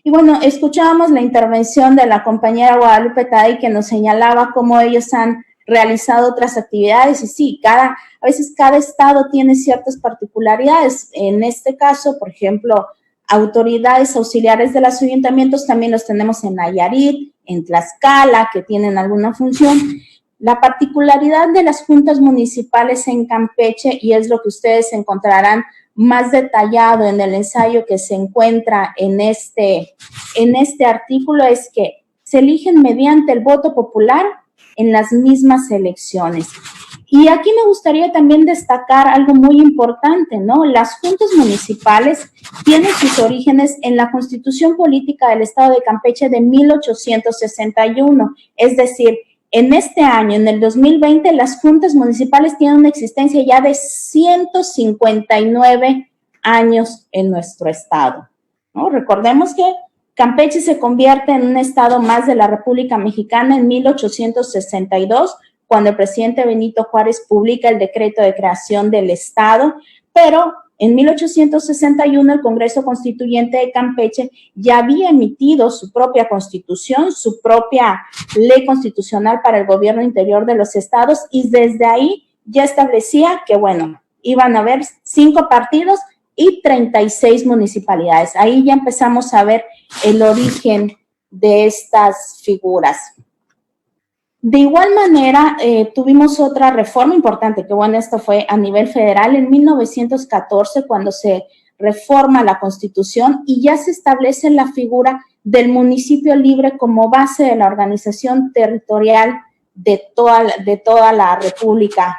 Y bueno, escuchábamos la intervención de la compañera Guadalupe Taday, que nos señalaba cómo ellos han realizado otras actividades, y sí, a veces cada estado tiene ciertas particularidades. En este caso, por ejemplo, autoridades auxiliares de los ayuntamientos también los tenemos en Nayarit, en Tlaxcala, que tienen alguna función. La particularidad de las juntas municipales en Campeche, y es lo que ustedes encontrarán más detallado en el ensayo que se encuentra en este artículo, es que se eligen mediante el voto popular en las mismas elecciones. Y aquí me gustaría también destacar algo muy importante, ¿no? Las juntas municipales tienen sus orígenes en la Constitución Política del Estado de Campeche de 1861, es decir, en este año, en el 2020, las juntas municipales tienen una existencia ya de 159 años en nuestro estado, ¿no? Recordemos que Campeche se convierte en un estado más de la República Mexicana en 1862, cuando el presidente Benito Juárez publica el decreto de creación del estado, pero en 1861 el Congreso Constituyente de Campeche ya había emitido su propia constitución, su propia ley constitucional para el gobierno interior de los estados, y desde ahí ya establecía que, bueno, iban a haber 5 partidos y 36 municipalidades. Ahí ya empezamos a ver el origen de estas figuras. De igual manera, tuvimos otra reforma importante, que bueno, esto fue a nivel federal en 1914, cuando se reforma la Constitución y ya se establece la figura del municipio libre como base de la organización territorial de toda la República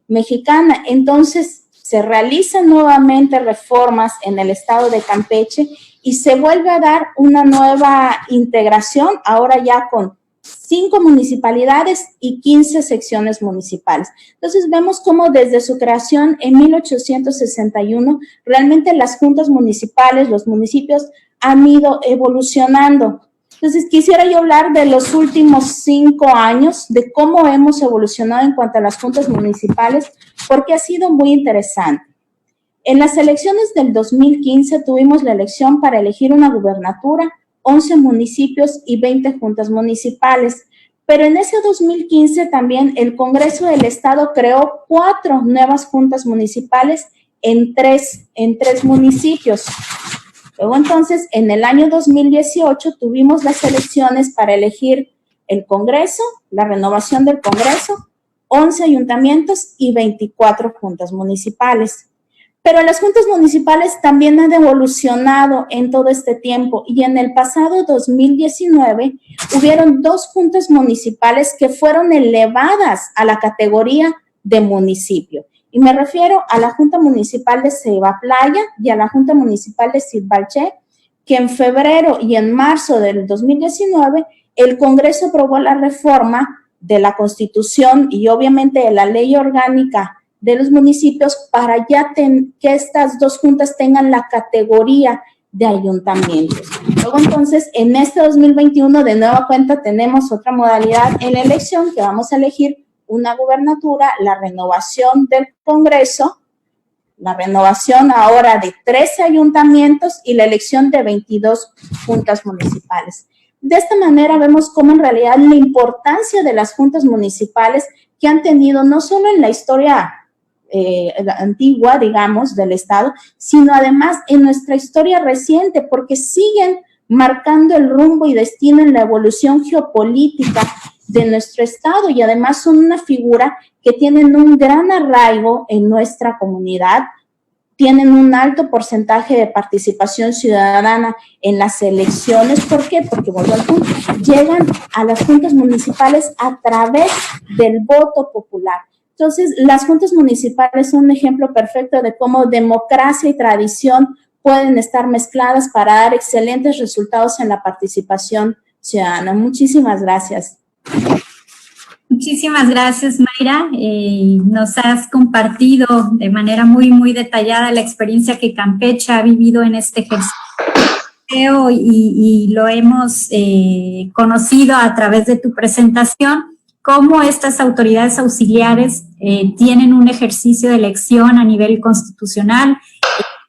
Mexicana. Entonces, se realizan nuevamente reformas en el estado de Campeche y se vuelve a dar una nueva integración, ahora ya con 5 municipalidades y 15 secciones municipales. Entonces vemos cómo desde su creación en 1861, realmente las juntas municipales, los municipios han ido evolucionando. Entonces quisiera yo hablar de los últimos 5 años, de cómo hemos evolucionado en cuanto a las juntas municipales, porque ha sido muy interesante. En las elecciones del 2015 tuvimos la elección para elegir una gubernatura, 11 municipios y 20 juntas municipales. Pero en ese 2015 también el Congreso del Estado creó 4 nuevas juntas municipales en tres municipios. Luego entonces, en el año 2018 tuvimos las elecciones para elegir el Congreso, la renovación del Congreso, 11 ayuntamientos y 24 juntas municipales. Pero las juntas municipales también han evolucionado en todo este tiempo y en el pasado 2019 hubieron 2 juntas municipales que fueron elevadas a la categoría de municipio. Y me refiero a la Junta Municipal de Ceiba Playa y a la Junta Municipal de Sitbalché, que en febrero y en marzo del 2019 el Congreso aprobó la reforma de la Constitución y obviamente de la Ley Orgánica de los municipios para ya que estas 2 juntas tengan la categoría de ayuntamientos. Luego entonces, en este 2021, de nueva cuenta, tenemos otra modalidad en la elección, que vamos a elegir una gubernatura, la renovación del Congreso, la renovación ahora de 13 ayuntamientos y la elección de 22 juntas municipales. De esta manera vemos cómo en realidad la importancia de las juntas municipales que han tenido no solo en la historia antigua, digamos, del Estado, sino además en nuestra historia reciente, porque siguen marcando el rumbo y destino en la evolución geopolítica de nuestro Estado y además son una figura que tienen un gran arraigo en nuestra comunidad, tienen un alto porcentaje de participación ciudadana en las elecciones. ¿Por qué? Porque, vuelvo al punto, llegan a las juntas municipales a través del voto popular. Entonces, las juntas municipales son un ejemplo perfecto de cómo democracia y tradición pueden estar mezcladas para dar excelentes resultados en la participación ciudadana. Muchísimas gracias. Muchísimas gracias, Mayra. Nos has compartido de manera muy detallada la experiencia que Campeche ha vivido en este ejercicio y lo hemos conocido a través de tu presentación, cómo estas autoridades auxiliares tienen un ejercicio de elección a nivel constitucional,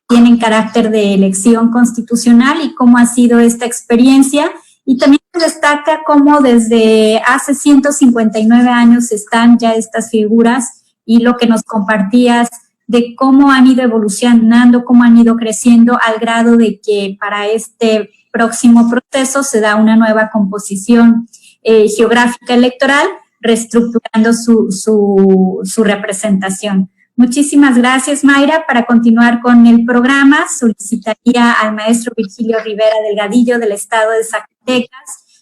tienen carácter de elección constitucional y cómo ha sido esta experiencia. Y también destaca cómo desde hace 159 años están ya estas figuras y lo que nos compartías de cómo han ido evolucionando, cómo han ido creciendo al grado de que para este próximo proceso se da una nueva composición geográfica electoral, reestructurando su representación. Muchísimas gracias, Mayra. Para continuar con el programa, solicitaría al maestro Virgilio Rivera Delgadillo del Estado de Zacatecas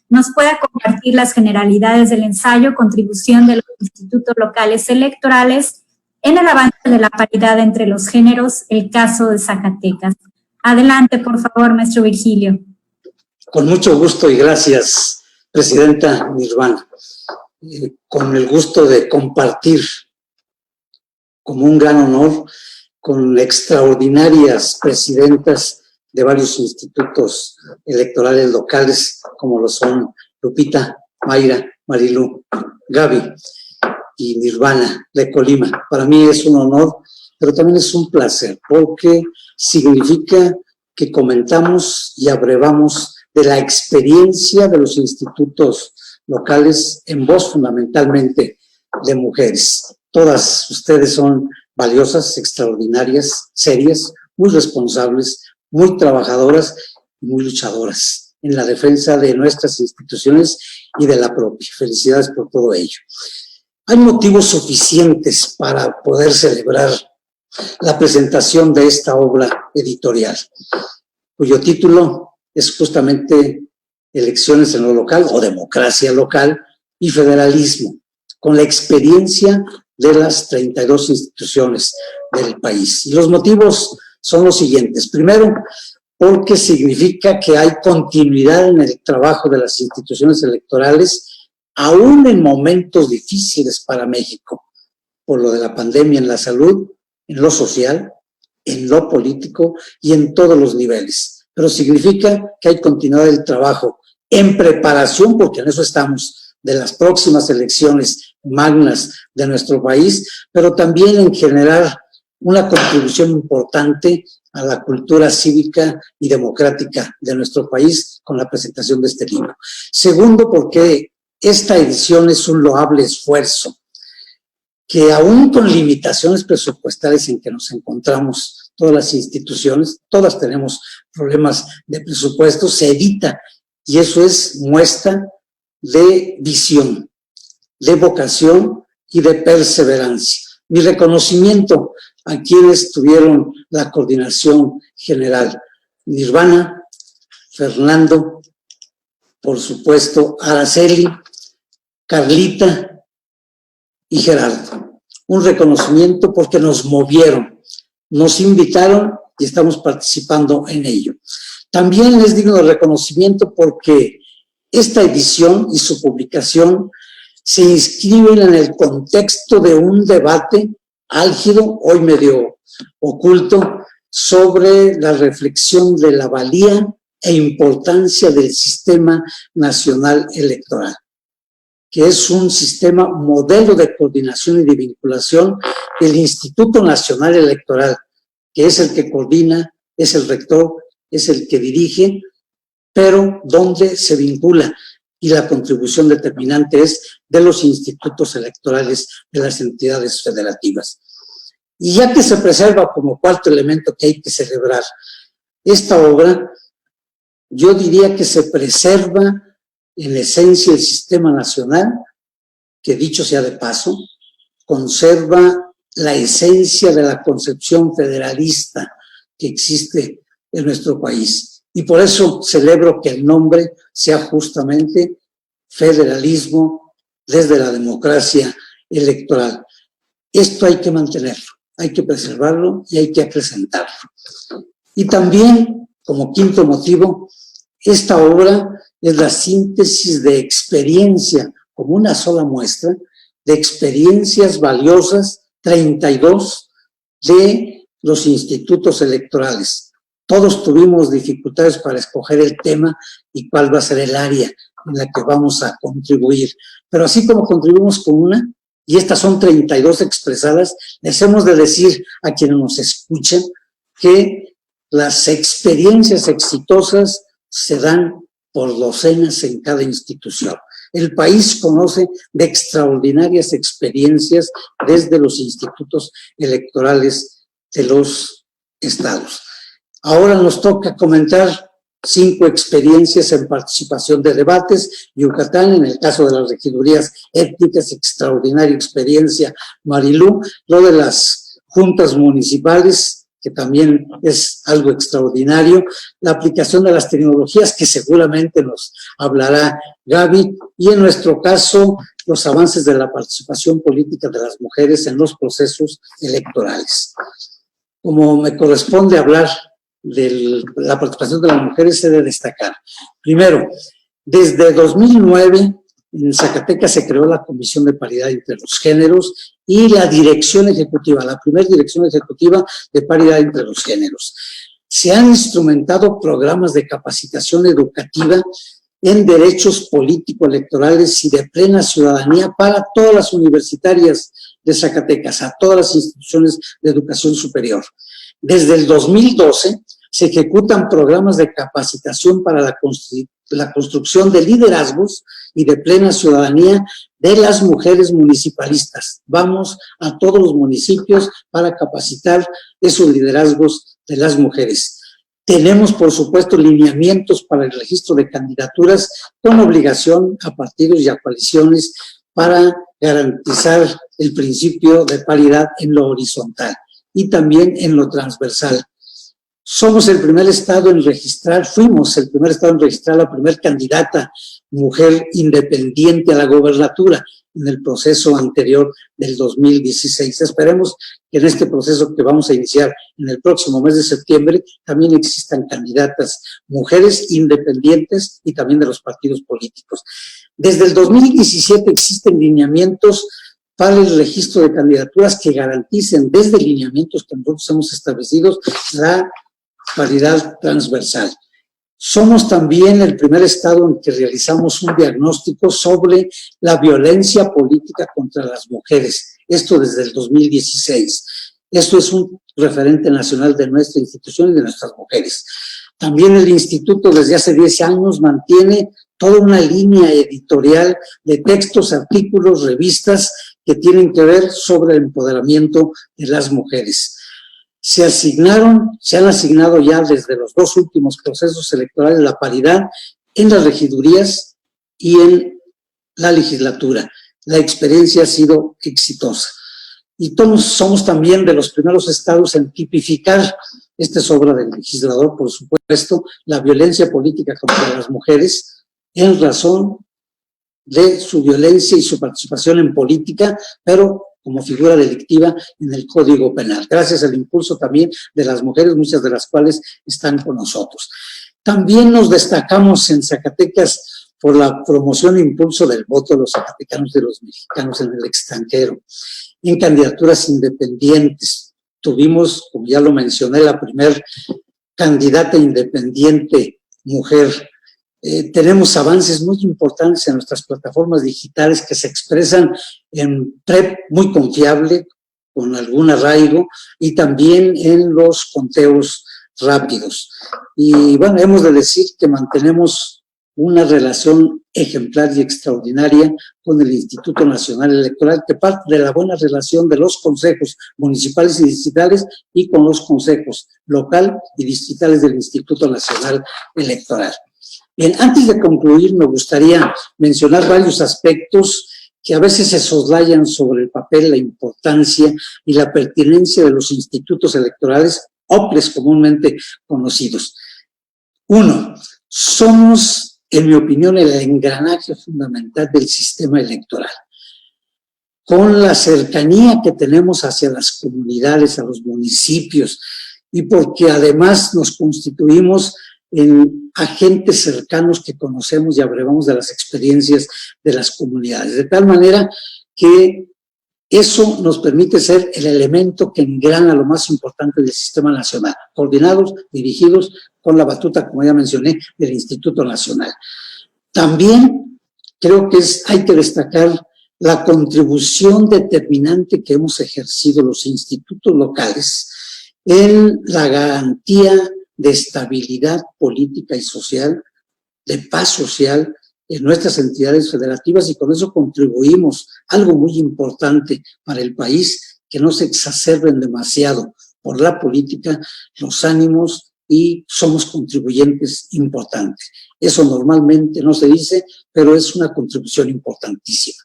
nos pueda compartir las generalidades del ensayo Contribución de los institutos locales electorales en el avance de la paridad entre los géneros, el caso de Zacatecas. Adelante, por favor, maestro Virgilio. Con mucho gusto y gracias, presidenta Nirvana. Con el gusto de compartir como un gran honor con extraordinarias presidentas de varios institutos electorales locales, como lo son Lupita, Mayra, Marilu, Gaby y Nirvana de Colima. Para mí es un honor, pero también es un placer, porque significa que comentamos y abrevamos de la experiencia de los institutos locales en voz fundamentalmente de mujeres. Todas ustedes son valiosas, extraordinarias, serias, muy responsables, muy trabajadoras y muy luchadoras en la defensa de nuestras instituciones y de la propia. Felicidades por todo ello. Hay motivos suficientes para poder celebrar la presentación de esta obra editorial, cuyo título es justamente Elecciones en lo local o democracia local y federalismo, con la experiencia de las 32 instituciones del país. Y los motivos son los siguientes. Primero, porque significa que hay continuidad en el trabajo de las instituciones electorales, aún en momentos difíciles para México, por lo de la pandemia en la salud, en lo social, en lo político y en todos los niveles. Pero significa que hay continuidad del trabajo en preparación, porque en eso estamos, de las próximas elecciones magnas de nuestro país, pero también en generar una contribución importante a la cultura cívica y democrática de nuestro país con la presentación de este libro. Segundo, porque esta edición es un loable esfuerzo que aún con limitaciones presupuestales en que nos encontramos todas las instituciones, todas tenemos problemas de presupuesto, se edita y eso es muestra de visión, de vocación y de perseverancia. Mi reconocimiento a quienes tuvieron la coordinación general: Nirvana, Fernando, por supuesto, Araceli, Carlita y Gerardo. Un reconocimiento porque nos movieron, nos invitaron y estamos participando en ello. También es digno de reconocimiento porque esta edición y su publicación se inscriben en el contexto de un debate álgido, hoy medio oculto, sobre la reflexión de la valía e importancia del sistema nacional electoral, que es un sistema modelo de coordinación y de vinculación del Instituto Nacional Electoral, que es el que coordina, es el rector, es el que dirige, pero donde se vincula y la contribución determinante es de los institutos electorales de las entidades federativas. Y ya que se preserva como cuarto elemento que hay que celebrar esta obra, yo diría que se preserva en esencia el sistema nacional, que dicho sea de paso, conserva la esencia de la concepción federalista que existe en nuestro país. Y por eso celebro que el nombre sea justamente Federalismo desde la democracia electoral. Esto hay que mantenerlo, hay que preservarlo y hay que acrecentarlo. Y también, como quinto motivo, esta obra es la síntesis de experiencia, como una sola muestra, de experiencias valiosas, 32, de los institutos electorales. Todos tuvimos dificultades para escoger el tema y cuál va a ser el área en la que vamos a contribuir. Pero así como contribuimos con una, y estas son 32 expresadas, les hemos de decir a quienes nos escuchen que las experiencias exitosas se dan por docenas en cada institución. El país conoce de extraordinarias experiencias desde los institutos electorales de los estados. Ahora nos toca comentar 5 experiencias en participación de debates. Yucatán, en el caso de las regidurías étnicas, extraordinaria experiencia. Marilú, lo de las juntas municipales, que también es algo extraordinario, la aplicación de las tecnologías, que seguramente nos hablará Gaby, y en nuestro caso, los avances de la participación política de las mujeres en los procesos electorales. Como me corresponde hablar de la participación de las mujeres, he de destacar. Primero, desde 2009, en Zacatecas se creó la Comisión de Paridad entre los Géneros y la Dirección Ejecutiva, la primera Dirección Ejecutiva de Paridad entre los Géneros. Se han instrumentado programas de capacitación educativa en derechos político-electorales y de plena ciudadanía para todas las universitarias de Zacatecas, a todas las instituciones de educación superior. Desde el 2012 se ejecutan programas de capacitación para la construcción de liderazgos y de plena ciudadanía de las mujeres municipalistas. Vamos a todos los municipios para capacitar esos liderazgos de las mujeres. Tenemos, por supuesto, lineamientos para el registro de candidaturas con obligación a partidos y a coaliciones para garantizar el principio de paridad en lo horizontal y también en lo transversal. Somos el primer estado en registrar, fuimos el primer estado en registrar la primera candidata mujer independiente a la gobernatura en el proceso anterior del 2016. Esperemos que en este proceso que vamos a iniciar en el próximo mes de septiembre también existan candidatas mujeres independientes y también de los partidos políticos. Desde el 2017 existen lineamientos para el registro de candidaturas que garanticen desde lineamientos que nosotros hemos establecido la paridad transversal. Somos también el primer estado en que realizamos un diagnóstico sobre la violencia política contra las mujeres, esto desde el 2016. Esto es un referente nacional de nuestra institución y de nuestras mujeres. También el instituto desde hace 10 años mantiene toda una línea editorial de textos, artículos, revistas que tienen que ver sobre el empoderamiento de las mujeres. Se han asignado ya desde los 2 últimos procesos electorales la paridad en las regidurías y en la legislatura. La experiencia ha sido exitosa. Y somos también de los primeros estados en tipificar, esta es obra del legislador, por supuesto, la violencia política contra las mujeres en razón de su violencia y su participación en política, pero como figura delictiva en el Código Penal, gracias al impulso también de las mujeres, muchas de las cuales están con nosotros. También nos destacamos en Zacatecas por la promoción e impulso del voto de los zacatecanos y de los mexicanos en el extranjero, en candidaturas independientes. Tuvimos, como ya lo mencioné, la primer candidata independiente mujer. Tenemos avances muy importantes en nuestras plataformas digitales que se expresan en PREP muy confiable, con algún arraigo, y también en los conteos rápidos. Y bueno, hemos de decir que mantenemos una relación ejemplar y extraordinaria con el Instituto Nacional Electoral, que parte de la buena relación de los consejos municipales y distritales y con los consejos local y distritales del Instituto Nacional Electoral. Bien, antes de concluir, me gustaría mencionar varios aspectos que a veces se soslayan sobre el papel, la importancia y la pertinencia de los institutos electorales, OPLES comúnmente conocidos. 1. Somos, en mi opinión, el engranaje fundamental del sistema electoral. Con la cercanía que tenemos hacia las comunidades, a los municipios, y porque además nos constituimos en agentes cercanos que conocemos y abrevamos de las experiencias de las comunidades, de tal manera que eso nos permite ser el elemento que engrana lo más importante del sistema nacional, coordinados, dirigidos con la batuta, como ya mencioné, del Instituto Nacional. También creo que hay que destacar la contribución determinante que hemos ejercido los institutos locales en la garantía de estabilidad política y social, de paz social en nuestras entidades federativas, y con eso contribuimos algo muy importante para el país, que no se exacerben demasiado por la política los ánimos y somos contribuyentes importantes. Eso normalmente no se dice, pero es una contribución importantísima.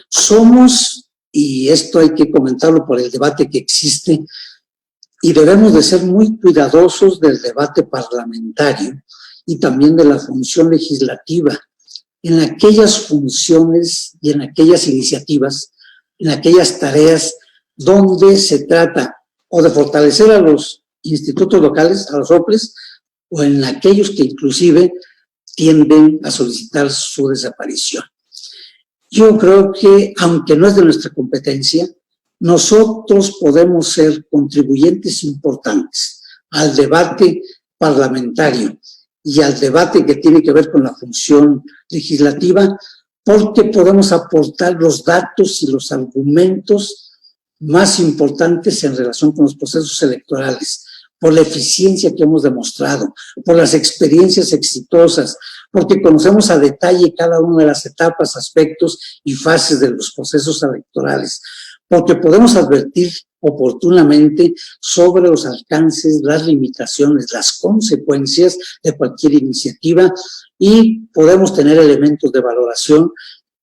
Somos, y esto hay que comentarlo por el debate que existe, y debemos de ser muy cuidadosos del debate parlamentario y también de la función legislativa, en aquellas funciones y en aquellas iniciativas, en aquellas tareas donde se trata o de fortalecer a los institutos locales, a los OPLES, o en aquellos que inclusive tienden a solicitar su desaparición. Yo creo que, aunque no es de nuestra competencia, nosotros podemos ser contribuyentes importantes al debate parlamentario y al debate que tiene que ver con la función legislativa, porque podemos aportar los datos y los argumentos más importantes en relación con los procesos electorales, por la eficiencia que hemos demostrado, por las experiencias exitosas, porque conocemos a detalle cada una de las etapas, aspectos y fases de los procesos electorales, porque podemos advertir oportunamente sobre los alcances, las limitaciones, las consecuencias de cualquier iniciativa, y podemos tener elementos de valoración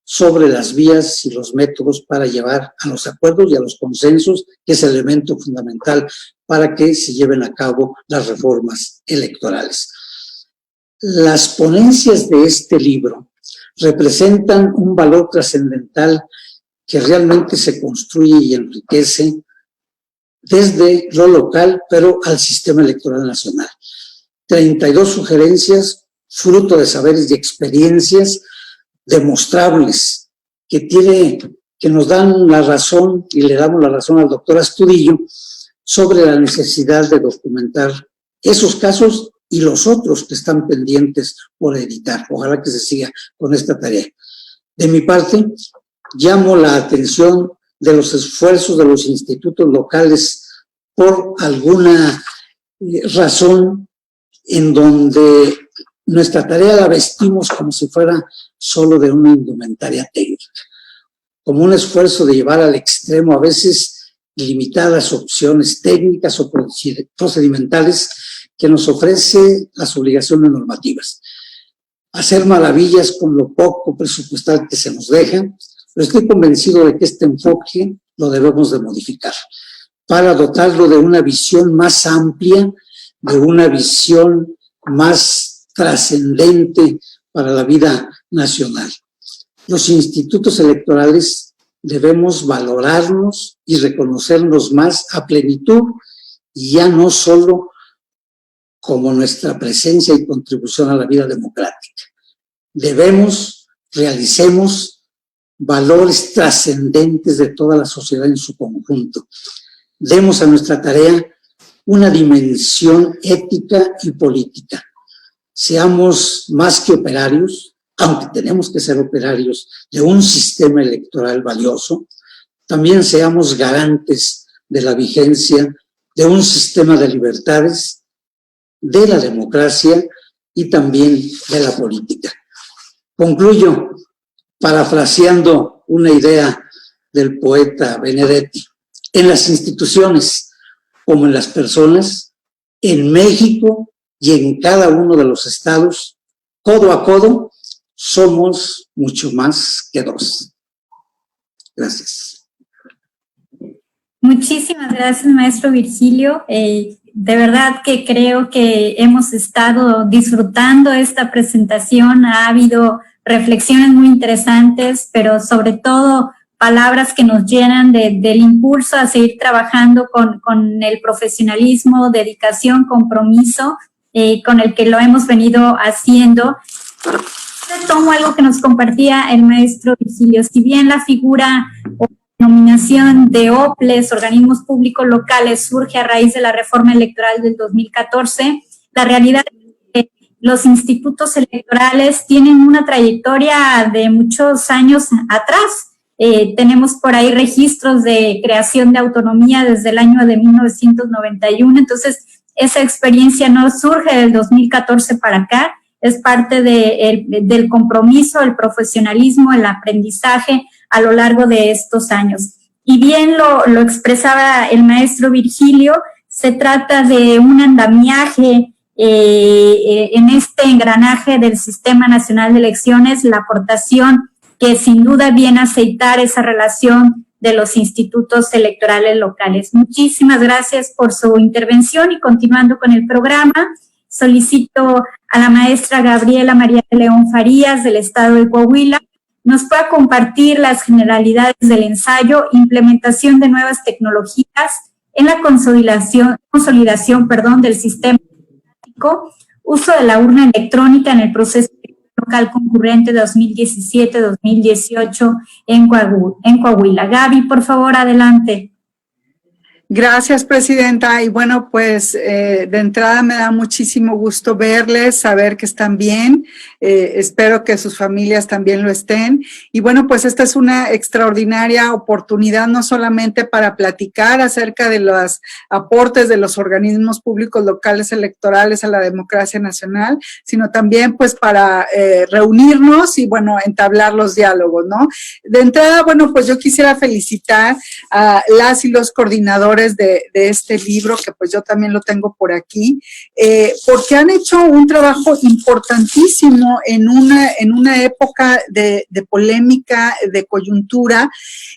sobre las vías y los métodos para llevar a los acuerdos y a los consensos, que es el elemento fundamental para que se lleven a cabo las reformas electorales. Las ponencias de este libro representan un valor trascendental que realmente se construye y enriquece desde lo local, pero al sistema electoral nacional. 32 sugerencias, fruto de saberes y experiencias demostrables que nos dan la razón, y le damos la razón al doctor Astudillo sobre la necesidad de documentar esos casos y los otros que están pendientes por editar. Ojalá que se siga con esta tarea. De mi parte, llamo la atención de los esfuerzos de los institutos locales por alguna razón en donde nuestra tarea la vestimos como si fuera solo de una indumentaria técnica, como un esfuerzo de llevar al extremo a veces limitadas opciones técnicas o procedimentales que nos ofrece las obligaciones normativas. Hacer maravillas con lo poco presupuestal que se nos deja, pero estoy convencido de que este enfoque lo debemos de modificar para dotarlo de una visión más amplia, de una visión más trascendente para la vida nacional. Los institutos electorales debemos valorarnos y reconocernos más a plenitud, y ya no solo como nuestra presencia y contribución a la vida democrática. Realicemos valores trascendentes de toda la sociedad en su conjunto. Demos a nuestra tarea una dimensión ética y política. Seamos más que operarios, aunque tenemos que ser operarios de un sistema electoral valioso, también seamos garantes de la vigencia de un sistema de libertades, de la democracia y también de la política. Concluyo parafraseando una idea del poeta Benedetti: en las instituciones como en las personas, en México y en cada uno de los estados, codo a codo, somos mucho más que dos. Gracias. Muchísimas gracias, maestro Virgilio. De verdad que creo que hemos estado disfrutando esta presentación. Ha habido reflexiones muy interesantes, pero sobre todo palabras que nos llenan del impulso a seguir trabajando con el profesionalismo, dedicación, compromiso con el que lo hemos venido haciendo. Retomo algo que nos compartía el maestro Virgilio. Si bien la figura o denominación de OPLES, organismos públicos locales, surge a raíz de la reforma electoral del 2014, la realidad es que los institutos electorales tienen una trayectoria de muchos años atrás. Tenemos por ahí registros de creación de autonomía desde el año de 1991, entonces esa experiencia no surge del 2014 para acá, es parte del compromiso, el profesionalismo, el aprendizaje a lo largo de estos años. Y bien lo expresaba el maestro Virgilio, se trata de un andamiaje en este engranaje del Sistema Nacional de Elecciones, la aportación que sin duda viene a aceitar esa relación de los institutos electorales locales. Muchísimas gracias por su intervención y continuando con el programa, solicito a la maestra Gabriela María de León Farías del Estado de Coahuila nos pueda compartir las generalidades del ensayo, implementación de nuevas tecnologías en la consolidación del sistema democrático, uso de la urna electrónica en el proceso local concurrente 2017-2018 en Coahuila. Gaby, por favor, adelante. Gracias, presidenta. Y bueno, pues de entrada me da muchísimo gusto verles, saber que están bien. Espero que sus familias también lo estén. Y bueno, pues esta es una extraordinaria oportunidad, no solamente para platicar acerca de los aportes de los organismos públicos locales electorales a la democracia nacional, sino también pues para reunirnos y bueno, entablar los diálogos, ¿no? De entrada, bueno, pues yo quisiera felicitar a las y los coordinadores de este libro, que pues yo también lo tengo por aquí, porque han hecho un trabajo importantísimo en una época de polémica, de coyuntura,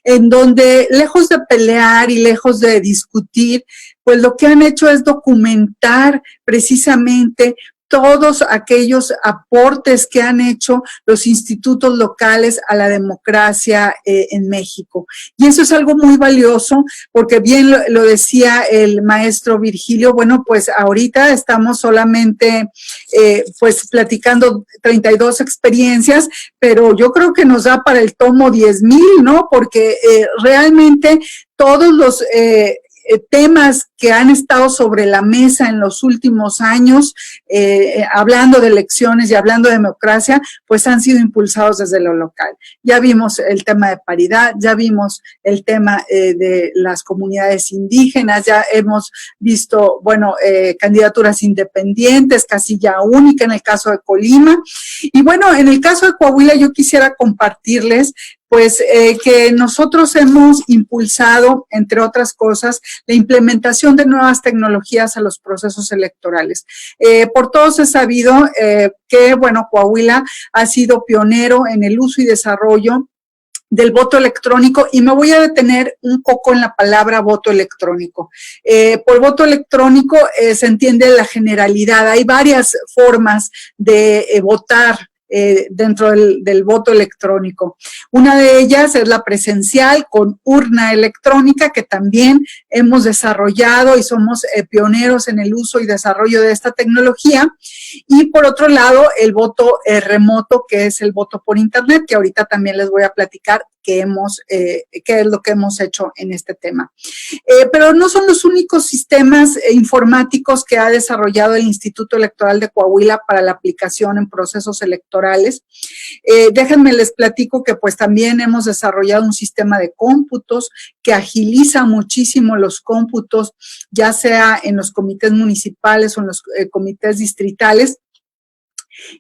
en donde lejos de pelear y lejos de discutir, pues lo que han hecho es documentar precisamente todos aquellos aportes que han hecho los institutos locales a la democracia en México. Y eso es algo muy valioso, porque bien lo decía el maestro Virgilio, bueno, pues ahorita estamos solamente pues platicando 32 experiencias, pero yo creo que nos da para el tomo 10,000, ¿no? Porque realmente todos los temas que han estado sobre la mesa en los últimos años, hablando de elecciones y hablando de democracia, pues han sido impulsados desde lo local. Ya vimos el tema de paridad, ya vimos el tema de las comunidades indígenas, ya hemos visto, bueno, candidaturas independientes, casilla única en el caso de Colima. Y bueno, en el caso de Coahuila yo quisiera compartirles pues que nosotros hemos impulsado, entre otras cosas, la implementación de nuevas tecnologías a los procesos electorales. Por todos es sabido que, bueno, Coahuila ha sido pionero en el uso y desarrollo del voto electrónico, y me voy a detener un poco en la palabra voto electrónico. Por voto electrónico se entiende la generalidad. Hay varias formas de votar dentro del voto electrónico. Una de ellas es la presencial con urna electrónica, que también hemos desarrollado y somos pioneros en el uso y desarrollo de esta tecnología. Y por otro lado, el voto remoto, que es el voto por internet, que ahorita también les voy a platicar qué es lo que hemos hecho en este tema. Pero no son los únicos sistemas informáticos que ha desarrollado el Instituto Electoral de Coahuila para la aplicación en procesos electorales. Déjenme les platico que pues también hemos desarrollado un sistema de cómputos que agiliza muchísimo los cómputos, ya sea en los comités municipales o en los comités distritales.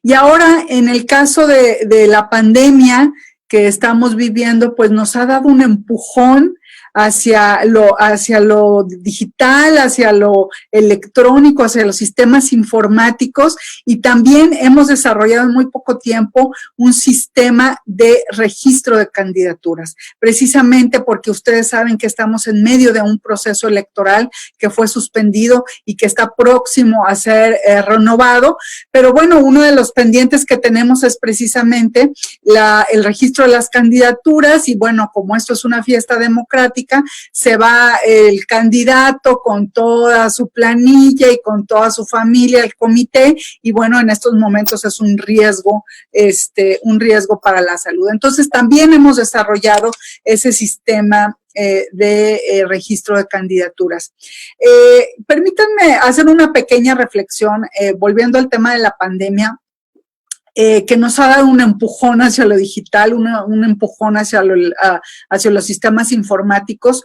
Y ahora, en el caso de la pandemia que estamos viviendo, pues nos ha dado un empujón hacia lo digital, hacia lo electrónico, hacia los sistemas informáticos, y también hemos desarrollado en muy poco tiempo un sistema de registro de candidaturas, precisamente porque ustedes saben que estamos en medio de un proceso electoral que fue suspendido y que está próximo a ser renovado, pero bueno, uno de los pendientes que tenemos es precisamente el registro de las candidaturas, y bueno, como esto es una fiesta democrática, se va el candidato con toda su planilla y con toda su familia al comité, y bueno, en estos momentos es un riesgo para la salud. Entonces, también hemos desarrollado ese sistema de registro de candidaturas. Permítanme hacer una pequeña reflexión, volviendo al tema de la pandemia, que nos ha dado un empujón hacia lo digital, un empujón hacia los sistemas informáticos.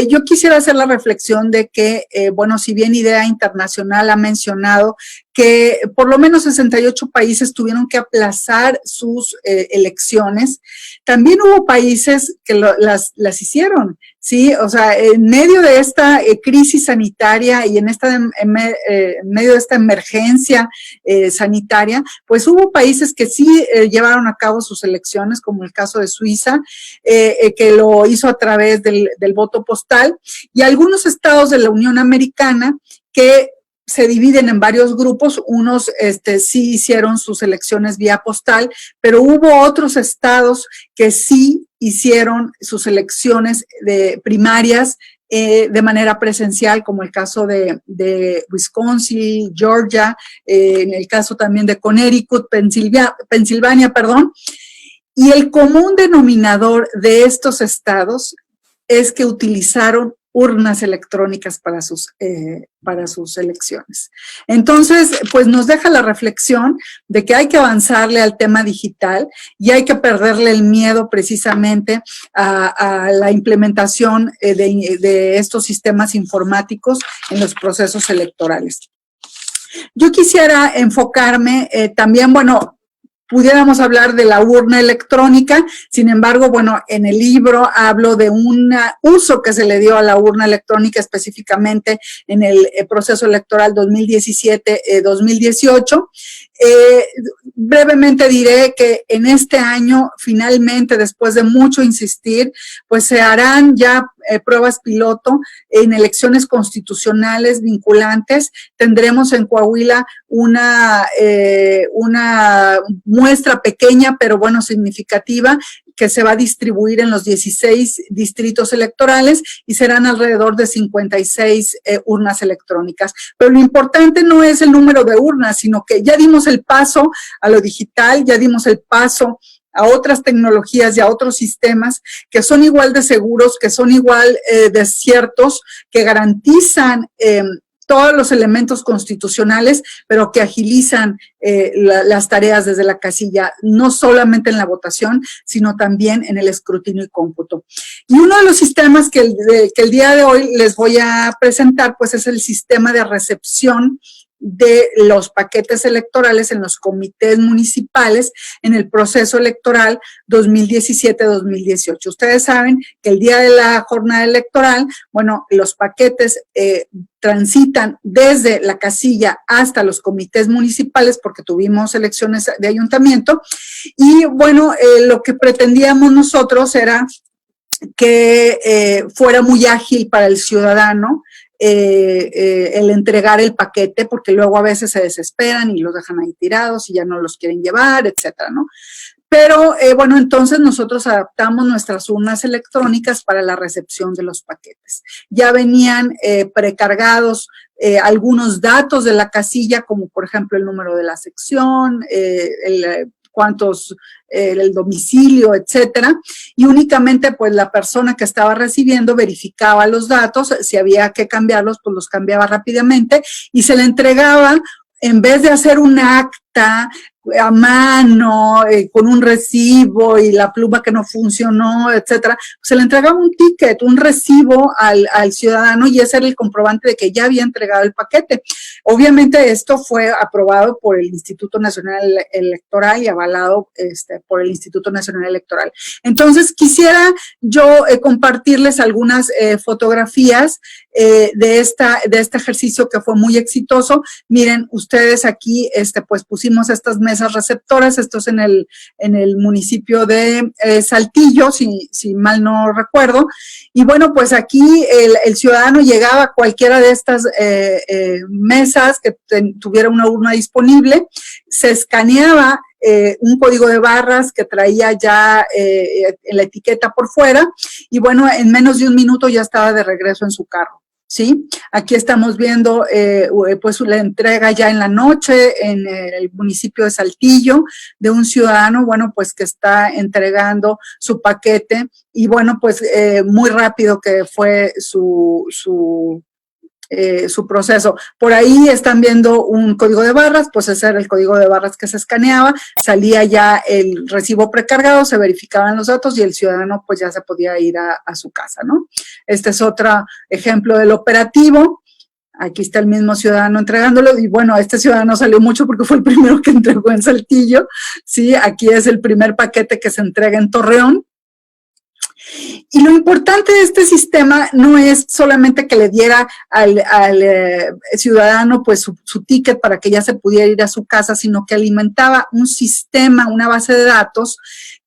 Yo quisiera hacer la reflexión de que, bueno, si bien IDEA Internacional ha mencionado que por lo menos 68 países tuvieron que aplazar sus elecciones, también hubo países que las hicieron, ¿sí? O sea, en medio de esta crisis sanitaria y en medio de esta emergencia sanitaria, pues hubo países que sí llevaron a cabo sus elecciones, como el caso de Suiza, que lo hizo a través del voto postal, y algunos estados de la Unión Americana que se dividen en varios grupos. Unos sí hicieron sus elecciones vía postal, pero hubo otros estados que sí hicieron sus elecciones primarias de manera presencial, como el caso de Wisconsin, Georgia, en el caso también de Connecticut, Pensilvania, y el común denominador de estos estados es que utilizaron urnas electrónicas para sus elecciones. Entonces, pues nos deja la reflexión de que hay que avanzarle al tema digital y hay que perderle el miedo precisamente a la implementación de estos sistemas informáticos en los procesos electorales. Yo quisiera enfocarme también, bueno, pudiéramos hablar de la urna electrónica, sin embargo, bueno, en el libro hablo de un uso que se le dio a la urna electrónica específicamente en el proceso electoral 2017-2018. Brevemente diré que en este año, finalmente, después de mucho insistir, pues se harán ya pruebas piloto en elecciones constitucionales vinculantes. Tendremos en Coahuila una muestra pequeña, pero bueno, significativa, que se va a distribuir en los 16 distritos electorales y serán alrededor de 56 urnas electrónicas. Pero lo importante no es el número de urnas, sino que ya dimos el paso a lo digital, ya dimos el paso a otras tecnologías y a otros sistemas que son igual de seguros, que son igual de ciertos, que garantizan todos los elementos constitucionales, pero que agilizan las tareas desde la casilla, no solamente en la votación, sino también en el escrutinio y cómputo. Y uno de los sistemas que el día de hoy les voy a presentar, pues es el sistema de recepción de los paquetes electorales en los comités municipales en el proceso electoral 2017-2018. Ustedes saben que el día de la jornada electoral, bueno, los paquetes transitan desde la casilla hasta los comités municipales porque tuvimos elecciones de ayuntamiento y bueno, lo que pretendíamos nosotros era que fuera muy ágil para el ciudadano el entregar el paquete, porque luego a veces se desesperan y los dejan ahí tirados y ya no los quieren llevar, etcétera, ¿no? Pero, bueno, entonces nosotros adaptamos nuestras urnas electrónicas para la recepción de los paquetes. Ya venían precargados algunos datos de la casilla, como por ejemplo el número de la sección, el domicilio, etcétera, y únicamente pues la persona que estaba recibiendo verificaba los datos, si había que cambiarlos, pues los cambiaba rápidamente y se le entregaba, en vez de hacer un acta a mano, con un recibo y la pluma que no funcionó, etcétera, se le entregaba un ticket, un recibo al ciudadano y ese era el comprobante de que ya había entregado el paquete. Obviamente esto fue aprobado por el Instituto Nacional Electoral y avalado por el Instituto Nacional Electoral. Entonces quisiera yo compartirles algunas fotografías de este ejercicio que fue muy exitoso. Miren, ustedes aquí pues pusimos estas mesas receptoras, esto es en el municipio de Saltillo, si mal no recuerdo, y bueno, pues aquí el ciudadano llegaba a cualquiera de estas mesas que tuviera una urna disponible, se escaneaba un código de barras que traía ya la etiqueta por fuera, y bueno, en menos de un minuto ya estaba de regreso en su carro. ¿Sí? Aquí estamos viendo pues la entrega ya en la noche en el municipio de Saltillo de un ciudadano, bueno, pues que está entregando su paquete y bueno, pues muy rápido que fue su proceso. Por ahí están viendo un código de barras, pues ese era el código de barras que se escaneaba, salía ya el recibo precargado, se verificaban los datos y el ciudadano pues ya se podía ir a su casa, ¿no? Este es otro ejemplo del operativo. Aquí está el mismo ciudadano entregándolo y bueno, este ciudadano salió mucho porque fue el primero que entregó en Saltillo, ¿sí? Aquí es el primer paquete que se entrega en Torreón. Y lo importante de este sistema no es solamente que le diera al ciudadano pues su ticket para que ya se pudiera ir a su casa, sino que alimentaba un sistema, una base de datos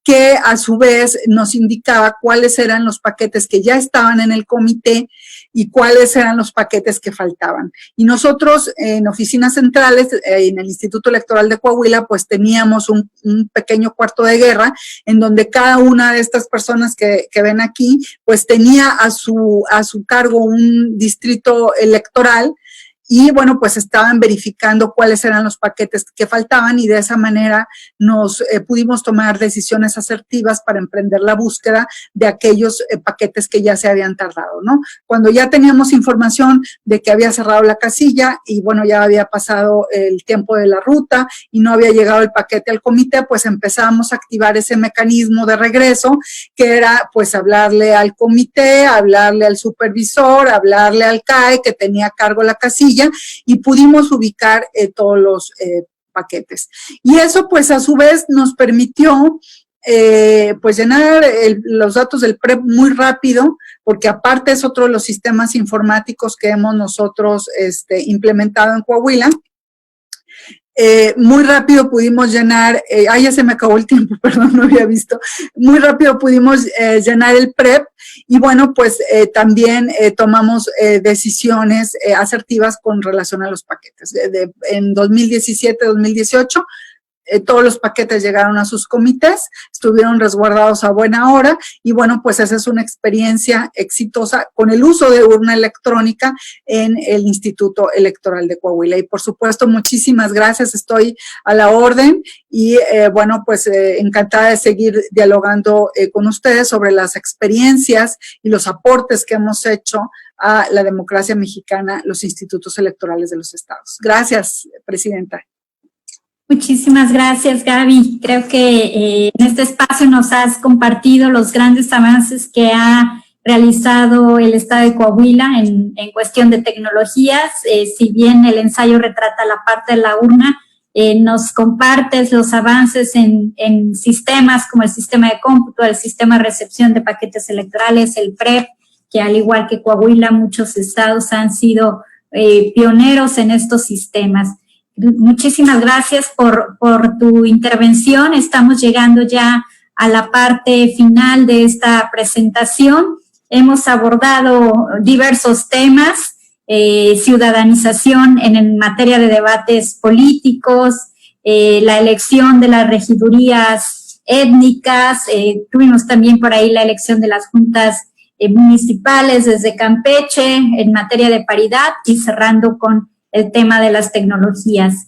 que a su vez nos indicaba cuáles eran los paquetes que ya estaban en el comité y cuáles eran los paquetes que faltaban. Y nosotros en oficinas centrales, en el Instituto Electoral de Coahuila, pues teníamos un pequeño cuarto de guerra en donde cada una de estas personas que ven aquí, pues tenía a su cargo un distrito electoral y bueno, pues estaban verificando cuáles eran los paquetes que faltaban y de esa manera nos pudimos tomar decisiones asertivas para emprender la búsqueda de aquellos paquetes que ya se habían tardado, ¿no? Cuando ya teníamos información de que había cerrado la casilla y bueno, ya había pasado el tiempo de la ruta y no había llegado el paquete al comité, pues empezamos a activar ese mecanismo de regreso que era pues hablarle al comité, hablarle al supervisor, hablarle al CAE que tenía a cargo la casilla y pudimos ubicar todos los paquetes. Y eso pues a su vez nos permitió pues llenar los datos del PREP muy rápido, porque aparte es otro de los sistemas informáticos que hemos nosotros implementado en Coahuila. Muy rápido pudimos llenar, ya se me acabó el tiempo, perdón, no había visto, muy rápido pudimos llenar el PREP y bueno, pues también tomamos decisiones asertivas con relación a los paquetes. En 2017-2018, todos los paquetes llegaron a sus comités, estuvieron resguardados a buena hora y bueno, pues esa es una experiencia exitosa con el uso de urna electrónica en el Instituto Electoral de Coahuila. Y por supuesto, muchísimas gracias, estoy a la orden y bueno, pues encantada de seguir dialogando con ustedes sobre las experiencias y los aportes que hemos hecho a la democracia mexicana, los institutos electorales de los estados. Gracias, Presidenta. Muchísimas gracias, Gaby. Creo que en este espacio nos has compartido los grandes avances que ha realizado el Estado de Coahuila en cuestión de tecnologías. Si bien el ensayo retrata la parte de la urna, nos compartes los avances en sistemas como el sistema de cómputo, el sistema de recepción de paquetes electorales, el PREP, que al igual que Coahuila, muchos estados han sido pioneros en estos sistemas. Muchísimas gracias por tu intervención. Estamos llegando ya a la parte final de esta presentación. Hemos abordado diversos temas, ciudadanización en materia de debates políticos, la elección de las regidurías étnicas, tuvimos también por ahí la elección de las juntas municipales desde Campeche en materia de paridad y cerrando con el tema de las tecnologías.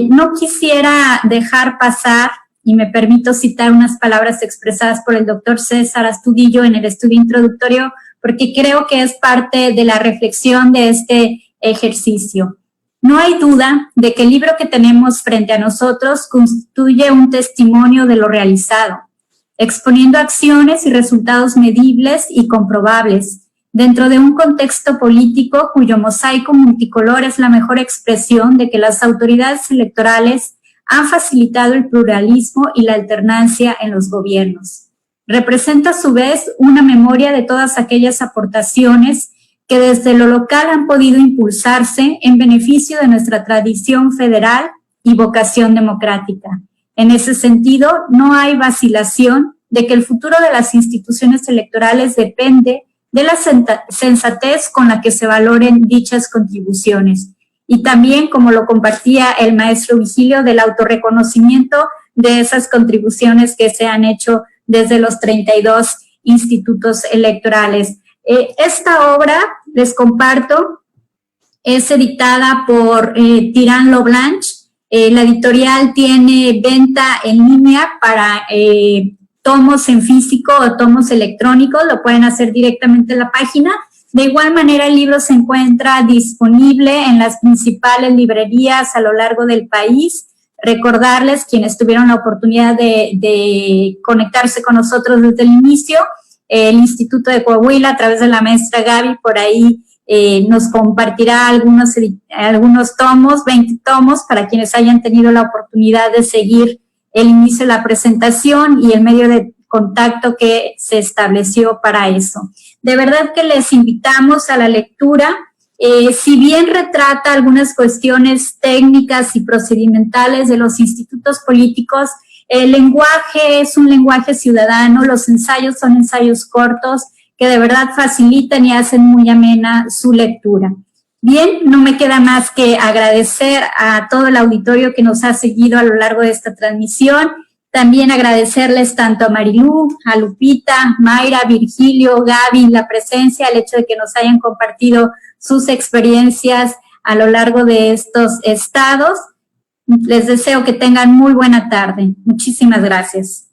No quisiera dejar pasar, y me permito citar unas palabras expresadas por el doctor César Astudillo en el estudio introductorio, porque creo que es parte de la reflexión de este ejercicio. No hay duda de que el libro que tenemos frente a nosotros constituye un testimonio de lo realizado, exponiendo acciones y resultados medibles y comprobables, dentro de un contexto político cuyo mosaico multicolor es la mejor expresión de que las autoridades electorales han facilitado el pluralismo y la alternancia en los gobiernos. Representa a su vez una memoria de todas aquellas aportaciones que desde lo local han podido impulsarse en beneficio de nuestra tradición federal y vocación democrática. En ese sentido, no hay vacilación de que el futuro de las instituciones electorales depende de la sensatez con la que se valoren dichas contribuciones. Y también, como lo compartía el maestro Virgilio, del autorreconocimiento de esas contribuciones que se han hecho desde los 32 institutos electorales. Esta obra, les comparto, es editada por Tirán Loblanche. La editorial tiene venta en línea para tomos en físico o tomos electrónicos, lo pueden hacer directamente en la página. De igual manera, el libro se encuentra disponible en las principales librerías a lo largo del país. Recordarles, quienes tuvieron la oportunidad de conectarse con nosotros desde el inicio, el Instituto de Coahuila, a través de la maestra Gaby, por ahí nos compartirá algunos tomos, 20 tomos, para quienes hayan tenido la oportunidad de seguir el inicio de la presentación y el medio de contacto que se estableció para eso. De verdad que les invitamos a la lectura. Si bien retrata algunas cuestiones técnicas y procedimentales de los institutos políticos, el lenguaje es un lenguaje ciudadano, los ensayos son ensayos cortos que de verdad facilitan y hacen muy amena su lectura. Bien, no me queda más que agradecer a todo el auditorio que nos ha seguido a lo largo de esta transmisión. También agradecerles tanto a Marilú, a Lupita, Mayra, Virgilio, Gaby, la presencia, el hecho de que nos hayan compartido sus experiencias a lo largo de estos estados. Les deseo que tengan muy buena tarde. Muchísimas gracias.